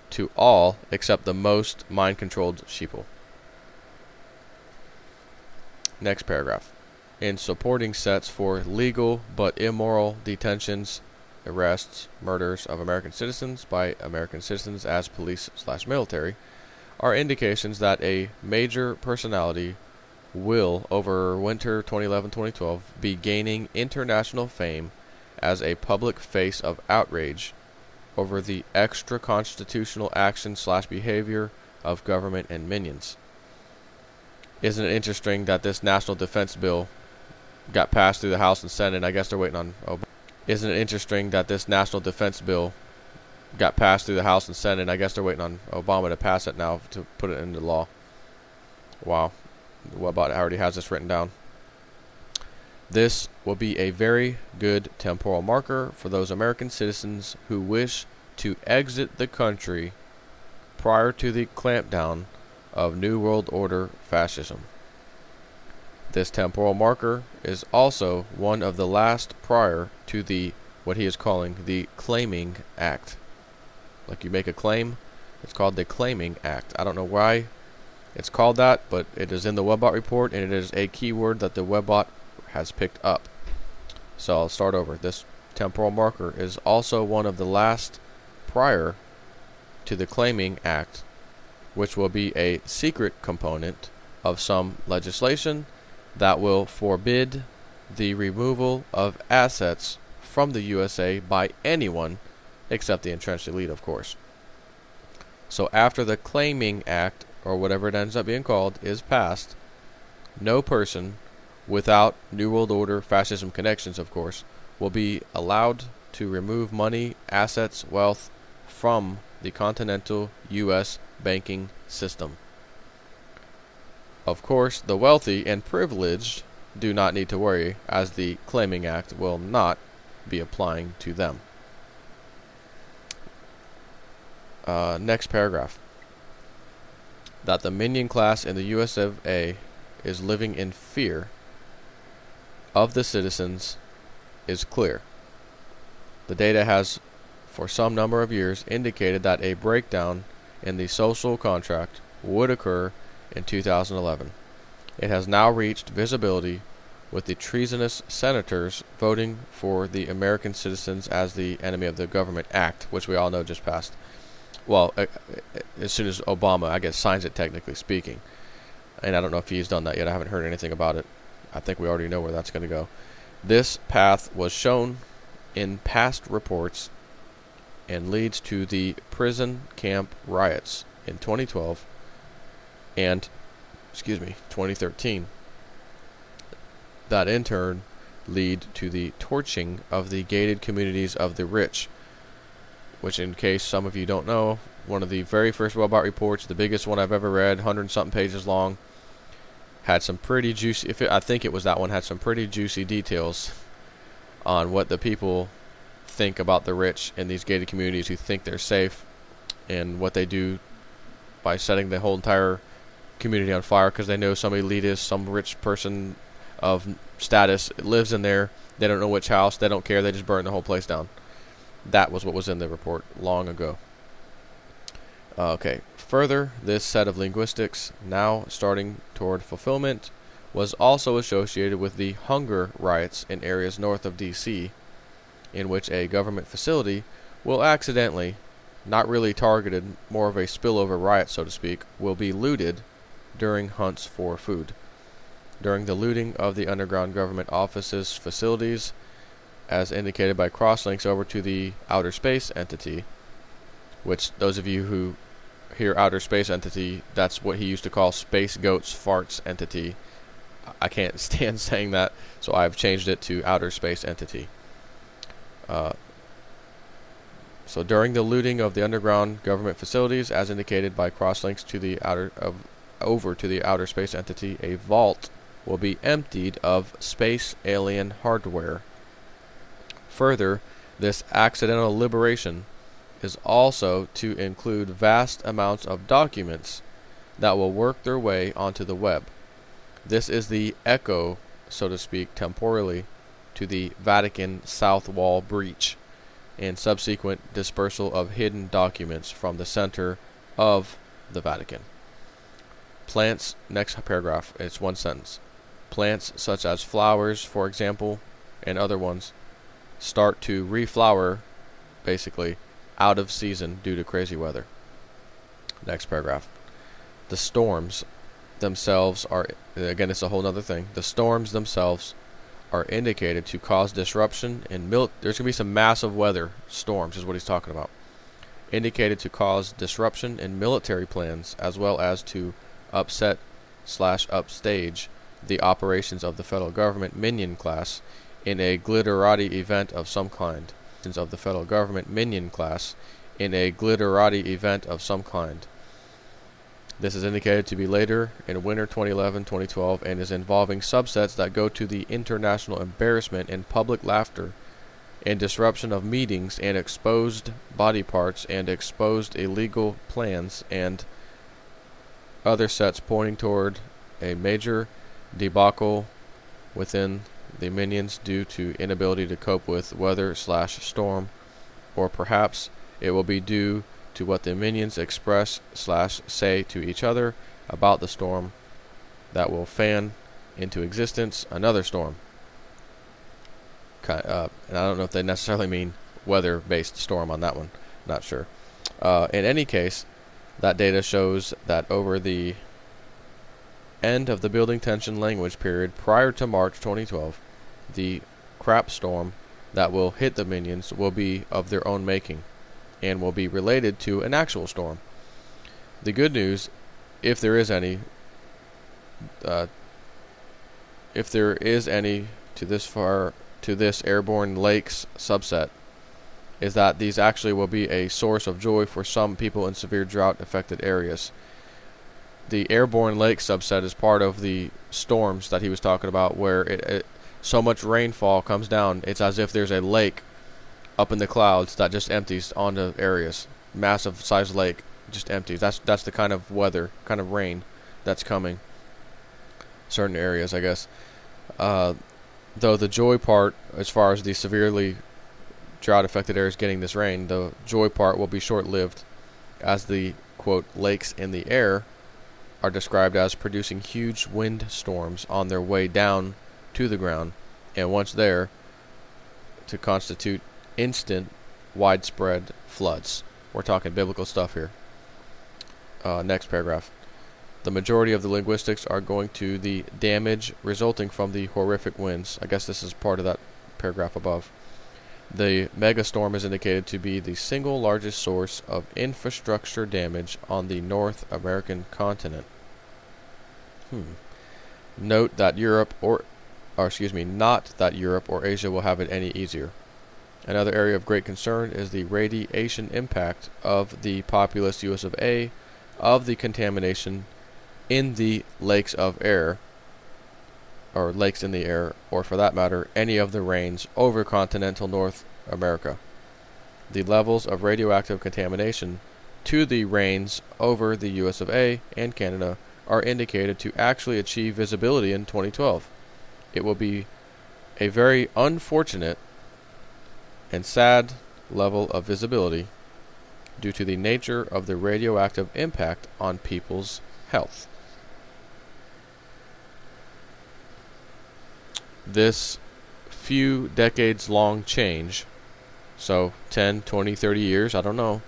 to all except the most mind-controlled sheeple. Next paragraph. In supporting sets for legal but immoral detentions, arrests, murders of American citizens by American citizens as police/military, are indications that a major personality will, over winter 2011-2012, be gaining international fame as a public face of outrage over the extra-constitutional action/behavior of government and minions. Isn't it interesting that this national defense bill got passed through the House and Senate, and I guess they're waiting on Obama. Isn't it interesting that this national defense bill got passed through the House and Senate, and I guess they're waiting on Obama to pass it now to put it into law. Wow. Webbot already has this written down. This will be a very good temporal marker for those American citizens who wish to exit the country prior to the clampdown of New World Order fascism. This temporal marker is also one of the last prior to the, what he is calling, the Claiming Act. Like you make a claim, it's called the Claiming Act. I don't know why It's called that, but it is in the webbot report, and it is a keyword that the webbot has picked up. So I'll start over. This temporal marker is also one of the last prior to the Claiming Act, which will be a secret component of some legislation that will forbid the removal of assets from the USA by anyone except the entrenched elite, of course. So after the Claiming Act, or whatever it ends up being called, is passed, no person without New World Order fascism connections, of course, will be allowed to remove money, assets, wealth from the continental U.S. banking system. Of course, the wealthy and privileged do not need to worry, as the Claiming Act will not be applying to them. Next paragraph. That the minion class in the US of A is living in fear of the citizens is clear. The data has, for some number of years, indicated that a breakdown in the social contract would occur in 2011. It has now reached visibility, with the treasonous senators voting for the American Citizens as the Enemy of the Government Act, which we all know just passed. Well, as soon as Obama, I guess, signs it, technically speaking. And I don't know if he's done that yet. I haven't heard anything about it. I think we already know where that's going to go. This path was shown in past reports and leads to the prison camp riots in 2012 and, 2013. That in turn lead to the torching of the gated communities of the rich, which, in case some of you don't know, one of the very first Wellbot reports, the biggest one I've ever read, 100-something pages long, had some pretty juicy, I think it was that one, had some pretty juicy details on what the people think about the rich in these gated communities who think they're safe, and what they do by setting the whole entire community on fire because they know some elitist, some rich person of status lives in there. They don't know which house, they don't care, they just burn the whole place down. That was what was in the report long ago. Okay, further, this set of linguistics, now starting toward fulfillment, was also associated with the hunger riots in areas north of D.C., in which a government facility will accidentally, not really targeted, more of a spillover riot, so to speak, will be looted during hunts for food. During the looting of the underground government offices facilities, as indicated by crosslinks over to the outer space entity, which those of you who hear outer space entity, that's what he used to call Space Goats Farts entity. I can't stand saying that, so I've changed it to outer space entity. So during the looting of the underground government facilities, as indicated by crosslinks to the over to the outer space entity, a vault will be emptied of space alien hardware. Further, this accidental liberation is also to include vast amounts of documents that will work their way onto the web. This is the echo, so to speak, temporally, to the Vatican South Wall breach and subsequent dispersal of hidden documents from the center of the Vatican. Plants, next paragraph, it's one sentence. Plants such as flowers, for example, and other ones, start to reflower, basically, out of season due to crazy weather. Next paragraph. The storms themselves are, again, it's a whole other thing. The storms themselves are indicated to cause disruption in there's going to be some massive weather storms, is what he's talking about. Indicated to cause disruption in military plans, as well as to upset/upstage the operations of the federal government minion class in a glitterati event of some kind. Of the federal government minion class in a glitterati event of some kind. This is indicated to be later in winter 2011-2012 and is involving subsets that go to the international embarrassment and public laughter and disruption of meetings and exposed body parts and exposed illegal plans and other sets pointing toward a major debacle within the minions due to inability to cope with weather/storm, or perhaps it will be due to what the minions express/say to each other about the storm that will fan into existence another storm. And I don't know if they necessarily mean weather-based storm on that one. Not sure. In any case, that data shows that over the end of the building tension language period prior to March 2012, the crap storm that will hit the minions will be of their own making and will be related to an actual storm. The good news, if there is any to this airborne lakes subset, is that these actually will be a source of joy for some people in severe drought-affected areas. The airborne lake subset is part of the storms that he was talking about, where so much rainfall comes down, it's as if there's a lake up in the clouds that just empties onto areas. Massive sized lake just empties. That's the kind of weather, kind of rain that's coming. Certain areas, I guess. Though the joy part, as far as the severely drought-affected areas getting this rain, the joy part will be short-lived, as the, quote, lakes in the air are described as producing huge wind storms on their way down to the ground, and once there, to constitute instant, widespread floods. We're talking biblical stuff here. Next paragraph. The majority of the linguistics are going to the damage resulting from the horrific winds. I guess this is part of that paragraph above. The megastorm is indicated to be the single largest source of infrastructure damage on the North American continent. Note that not that Europe or Asia will have it any easier. Another area of great concern is the radiation impact of the populous US of A of the contamination in the lakes of air, or lakes in the air, or for that matter, any of the rains over continental North America. The levels of radioactive contamination to the rains over the US of A and Canada are indicated to actually achieve visibility in 2012. It will be a very unfortunate and sad level of visibility due to the nature of the radioactive impact on people's health. This few decades long change, so 10, 20, 30 years, I don't know,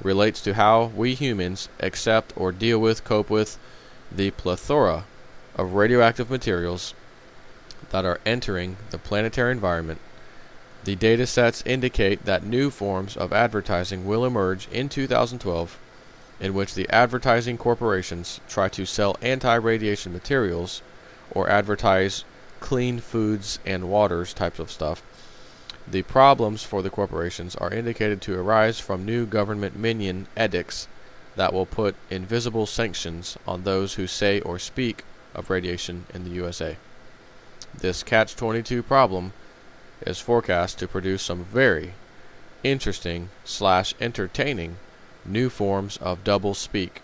relates to how we humans accept or deal with, cope with the plethora of radioactive materials that are entering the planetary environment. The data sets indicate that new forms of advertising will emerge in 2012 in which the advertising corporations try to sell anti-radiation materials or advertise clean foods and waters types of stuff. The problems for the corporations are indicated to arise from new government minion edicts that will put invisible sanctions on those who say or speak of radiation in the USA. This catch-22 problem is forecast to produce some very interesting / entertaining new forms of double speak.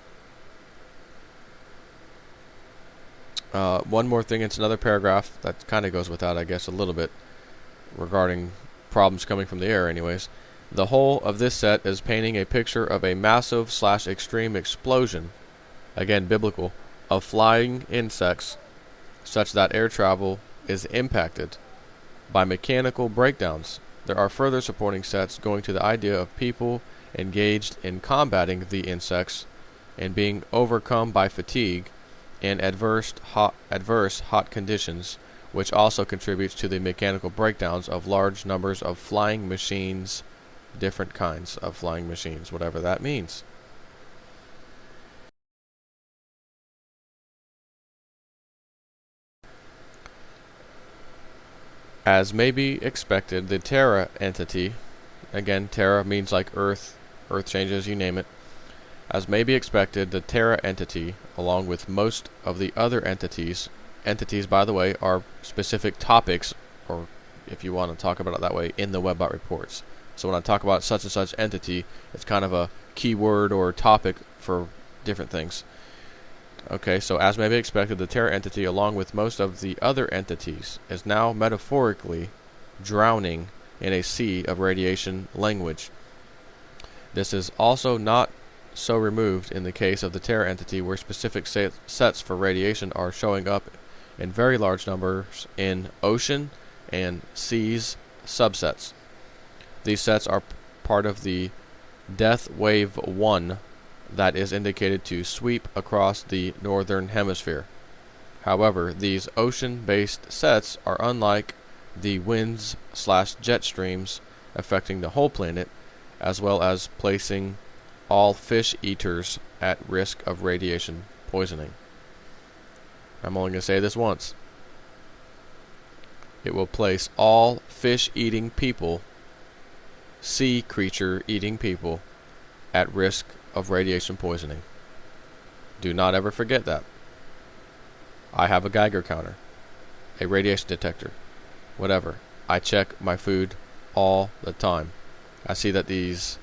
One more thing, it's another paragraph that kind of goes with that, I guess, a little bit, regarding problems coming from the air anyways. The whole of this set is painting a picture of a massive / extreme explosion, again biblical, of flying insects, such that air travel is impacted by mechanical breakdowns. There are further supporting sets going to the idea of people engaged in combating the insects and being overcome by fatigue and adverse hot conditions, which also contributes to the mechanical breakdowns of large numbers of flying machines, different kinds of flying machines, whatever that means. As may be expected, the Terra entity, again, Terra means like Earth, Earth changes, you name it. As may be expected, the Terra entity, along with most of the other entities, by the way, are specific topics, or if you want to talk about it that way, in the Webbot reports. So when I talk about such and such entity, it's kind of a keyword or topic for different things. Okay, so as may be expected, the Terra entity, along with most of the other entities, is now metaphorically drowning in a sea of radiation language. This is also not so removed in the case of the Terra entity, where specific sets for radiation are showing up in very large numbers in ocean and seas subsets. These sets are part of the Death Wave 1 that is indicated to sweep across the northern hemisphere. However, these ocean-based sets are unlike the winds/jet streams affecting the whole planet, as well as placing all fish eaters at risk of radiation poisoning. I'm only going to say this once. It will place all fish-eating people, sea creature-eating people, at risk of radiation poisoning. Do not ever forget that. I have a Geiger counter, a radiation detector, whatever. I check my food all the time. I see that these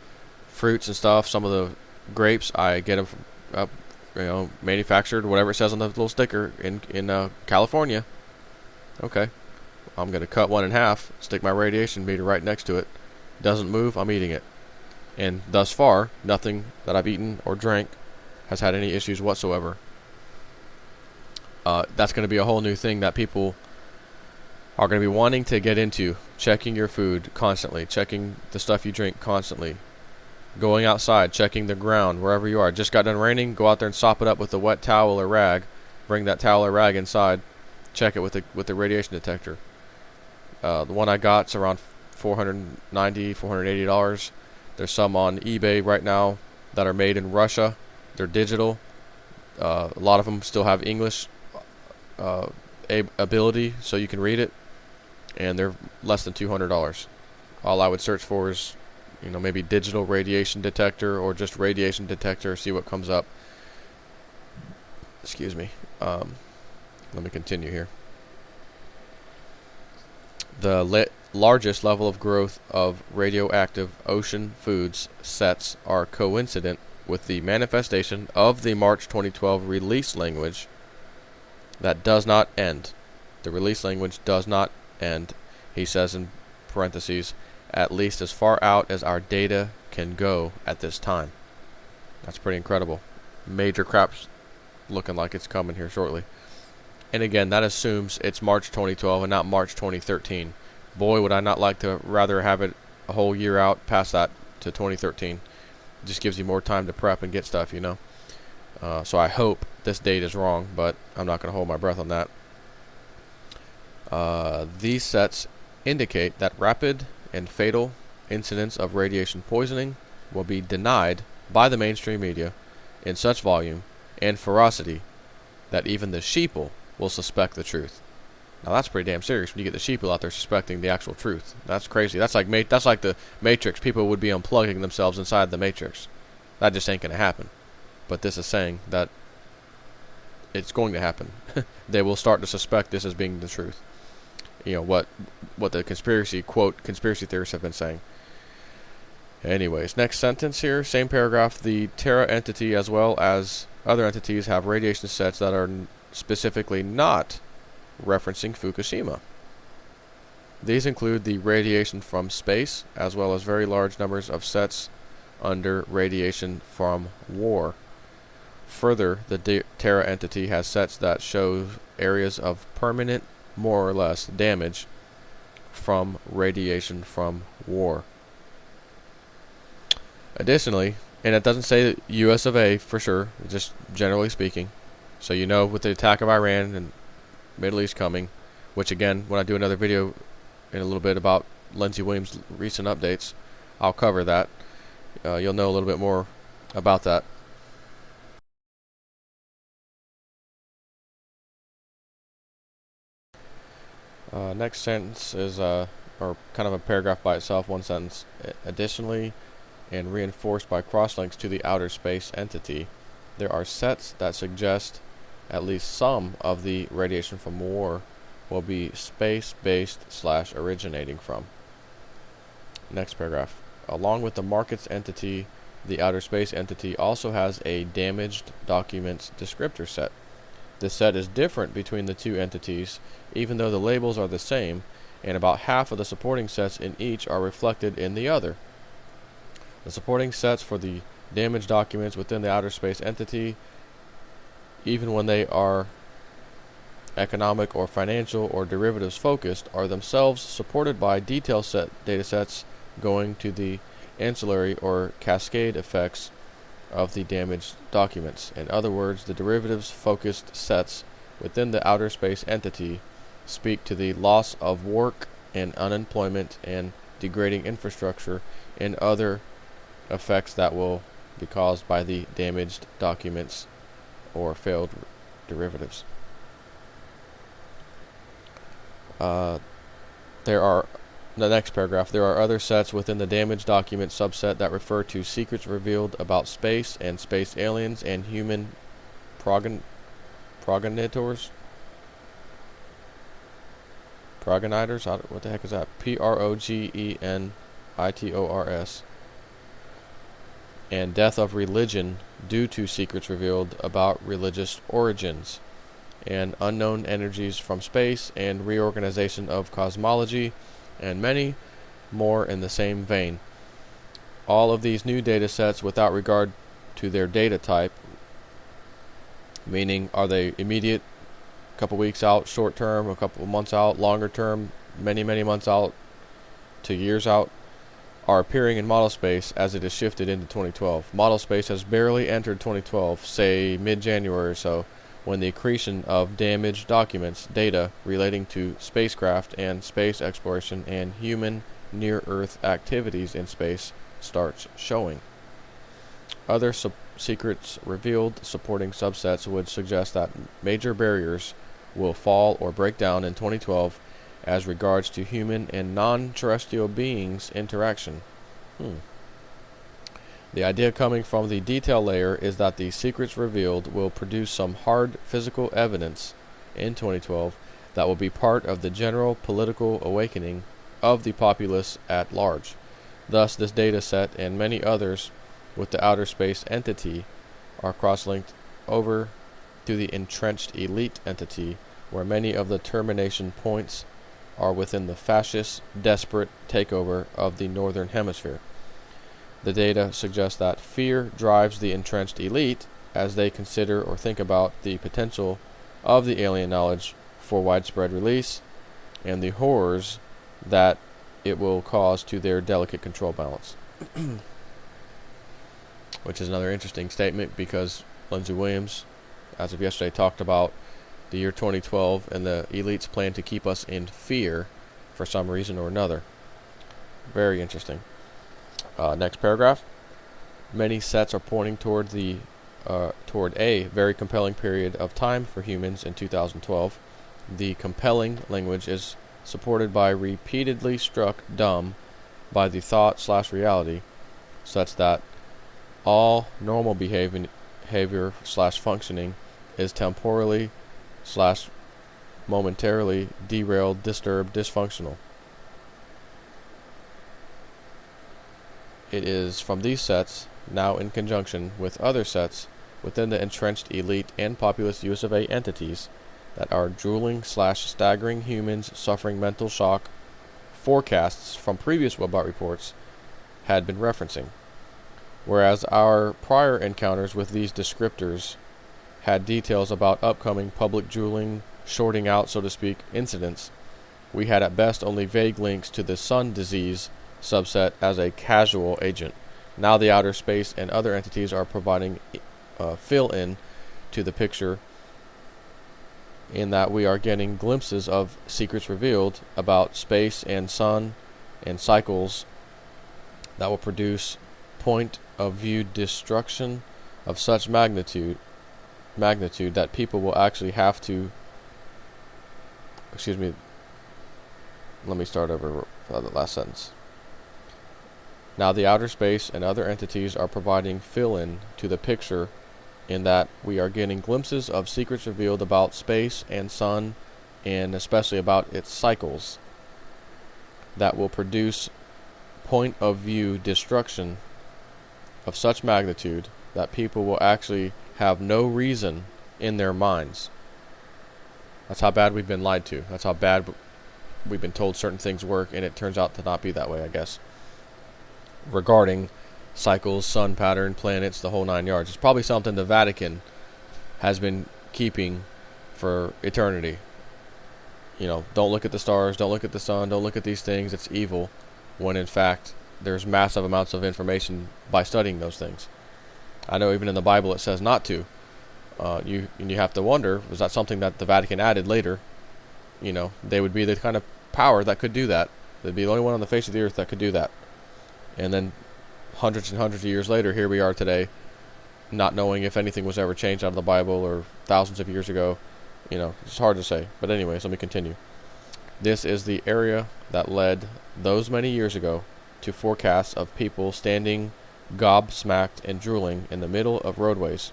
fruits and stuff, some of the grapes, I get them from, manufactured, whatever it says on the little sticker in California. Okay, I'm going to cut one in half, stick my radiation meter right next to it. Doesn't move, I'm eating it. And thus far, nothing that I've eaten or drank has had any issues whatsoever. That's going to be a whole new thing that people are going to be wanting to get into. Checking your food constantly, checking the stuff you drink constantly, going outside, checking the ground wherever you are. Just got done raining, go out there and sop it up with a wet towel or rag. Bring that towel or rag inside, check it with the radiation detector. The one I got's around $490, $480. There's some on eBay right now that are made in Russia. They're digital. A lot of them still have English ability, so you can read it, and they're less than $200. All I would search for is, maybe digital radiation detector or just radiation detector. See what comes up. Excuse me. Let me continue here. The largest level of growth of radioactive ocean foods sets are coincident with the manifestation of the March 2012 release language that does not end. The release language does not end, he says in parentheses, at least as far out as our data can go at this time. That's pretty incredible. Major crap's looking like it's coming here shortly. And again, that assumes it's March 2012 and not March 2013. Boy, would I not like to rather have it a whole year out past that to 2013. It just gives you more time to prep and get stuff, So I hope this date is wrong, but I'm not going to hold my breath on that. These sets indicate that rapid and fatal incidents of radiation poisoning will be denied by the mainstream media in such volume and ferocity that even the sheeple will suspect the truth. Now that's pretty damn serious when you get the sheeple out there suspecting the actual truth. That's crazy. That's like the Matrix. People would be unplugging themselves inside the Matrix. That just ain't going to happen. But this is saying that it's going to happen. They will start to suspect this as being the truth. What the conspiracy theorists have been saying. Anyways, next sentence here, same paragraph. The Terra entity as well as other entities have radiation sets that are specifically not referencing Fukushima. These include the radiation from space as well as very large numbers of sets under radiation from war. Further, the Terra entity has sets that show areas of permanent, more or less, damage from radiation from war. Additionally, and it doesn't say US of A for sure, just generally speaking, so with the attack of Iran and Middle East coming, which again, when I do another video in a little bit about Lindsey Williams' recent updates, I'll cover that. You'll know a little bit more about that. Next sentence is or kind of a paragraph by itself, one sentence. Additionally, and reinforced by crosslinks to the outer space entity, there are sets that suggest at least some of the radiation from war will be space-based / originating from. Next paragraph. Along with the markets entity, the outer space entity also has a damaged documents descriptor set. This set is different between the two entities, even though the labels are the same, and about half of the supporting sets in each are reflected in the other. The supporting sets for the damaged documents within the outer space entity, even when they are economic or financial or derivatives focused, are themselves supported by detail set datasets going to the ancillary or cascade effects of the damaged documents. In other words, the derivatives focused sets within the outer space entity speak to the loss of work and unemployment and degrading infrastructure and other effects that will be caused by the damaged documents or failed derivatives. There are the next paragraph. There are other sets within the damaged document subset that refer to secrets revealed about space and space aliens and human progenitors. Progenitors? What the heck is that? Progenitors. And death of religion due to secrets revealed about religious origins, and unknown energies from space, and reorganization of cosmology, and many more in the same vein. All of these new data sets, without regard to their data type, meaning are they immediate, a couple weeks out, short term, a couple months out, longer term, many months out to years out, are appearing in model space as it is shifted into 2012. Model space has barely entered 2012, say mid-January or so, when the accretion of damaged documents, data relating to spacecraft and space exploration and human near-Earth activities in space starts showing. Other secrets revealed supporting subsets would suggest that major barriers will fall or break down in 2012 as regards to human and non-terrestrial beings' interaction. The idea coming from the detail layer is that the secrets revealed will produce some hard physical evidence in 2012 that will be part of the general political awakening of the populace at large. Thus, this data set and many others with the outer space entity are cross-linked over to the entrenched elite entity, where many of the termination points are within the fascist, desperate takeover of the Northern Hemisphere. The data suggests that fear drives the entrenched elite as they consider or think about the potential of the alien knowledge for widespread release and the horrors that it will cause to their delicate control balance. Which is another interesting statement, because Lindsey Williams, as of yesterday, talked about the year 2012 and the elites plan to keep us in fear for some reason or another. Very interesting. Next paragraph. Many sets are pointing toward a very compelling period of time for humans in 2012. The compelling language is supported by repeatedly struck dumb by the thought/reality, such that all normal behavior/functioning is temporally/momentarily derailed, disturbed, dysfunctional. It is from these sets, now in conjunction with other sets within the entrenched elite and populist US of A entities, that our drooling/staggering humans suffering mental shock forecasts from previous Webot reports had been referencing. Whereas our prior encounters with these descriptors had details about upcoming public drooling, shorting out, so to speak, incidents, we had at best only vague links to the sun disease subset as a casual agent. Now the outer space and other entities are providing fill-in to the picture, in that we are getting glimpses of secrets revealed about space and sun and cycles that will produce point-of-view destruction of such magnitude that people will actually have to... Excuse me. Let me start over for the last sentence. Now the outer space and other entities are providing fill-in to the picture, in that we are getting glimpses of secrets revealed about space and sun, and especially about its cycles, that will produce point-of-view destruction of such magnitude that people will actually have no reason in their minds. That's how bad we've been lied to. That's how bad we've been told certain things work, and it turns out to not be that way, I guess, regarding cycles, sun pattern, planets, the whole 9 yards. It's probably something the Vatican has been keeping for eternity. You know, don't look at the stars, don't look at the sun, don't look at these things, it's evil, when in fact there's massive amounts of information by studying those things. I know even in the Bible it says not to. You have to wonder, was that something that the Vatican added later? You know, they would be the kind of power that could do that. They'd be the only one on the face of the earth that could do that. And then hundreds and hundreds of years later, here we are today, not knowing if anything was ever changed out of the Bible or thousands of years ago. You know, it's hard to say. But anyways, let me continue. This is the area that led those many years ago to forecasts of people standing gobsmacked and drooling in the middle of roadways.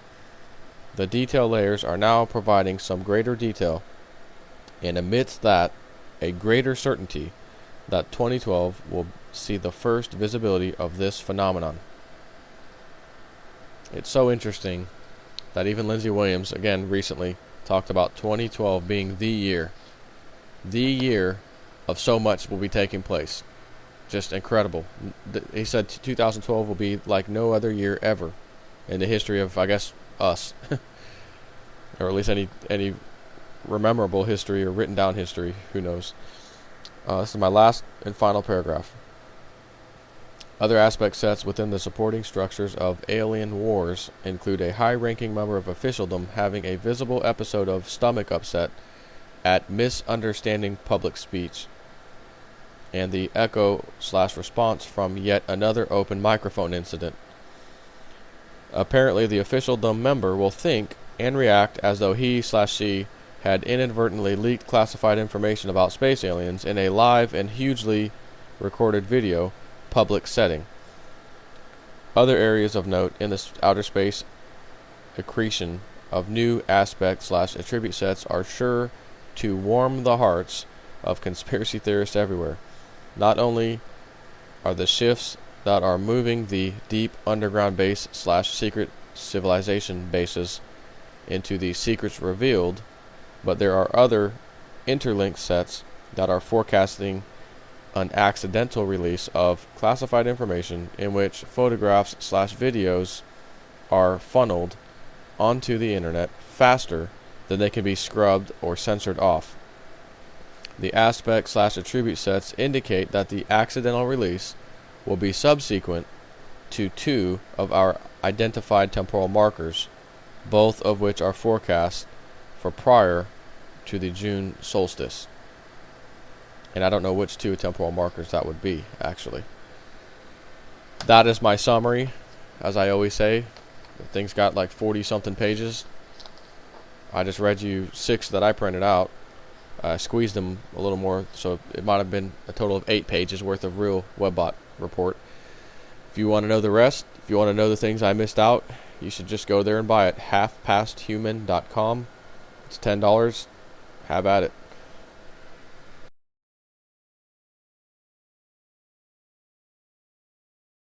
The detail layers are now providing some greater detail, and amidst that, a greater certainty that 2012 will see the first visibility of this phenomenon. It's so interesting that even Lindsey Williams, again recently, talked about 2012 being the year of so much will be taking place. Just incredible. He said 2012 will be like no other year ever in the history of, I guess, us. Or at least any memorable history or written down history, who knows. This is my last and final paragraph. Other aspect sets within the supporting structures of alien wars include a high-ranking member of officialdom having a visible episode of stomach upset at misunderstanding public speech, and the echo/response from yet another open microphone incident. Apparently, the officialdom member will think and react as though he/she had inadvertently leaked classified information about space aliens in a live and hugely recorded video public setting. Other areas of note in this outer space accretion of new aspect/attribute sets are sure to warm the hearts of conspiracy theorists everywhere. Not only are the shifts that are moving the deep underground base/secret civilization bases into the secrets revealed, but there are other interlinked sets that are forecasting an accidental release of classified information in which photographs/videos are funneled onto the internet faster than they can be scrubbed or censored off. The aspect/attribute sets indicate that the accidental release will be subsequent to 2 of our identified temporal markers, both of which are forecast for prior to the June solstice. And I don't know which 2 temporal markers that would be, actually. That is my summary. As I always say, the thing's got like 40-something pages. I just read you 6 that I printed out. I squeezed them a little more, so it might have been a total of 8 pages worth of real WebBot report. If you want to know the rest, if you want to know the things I missed out, you should just go there and buy it. halfpasthuman.com. It's $10. Have at it.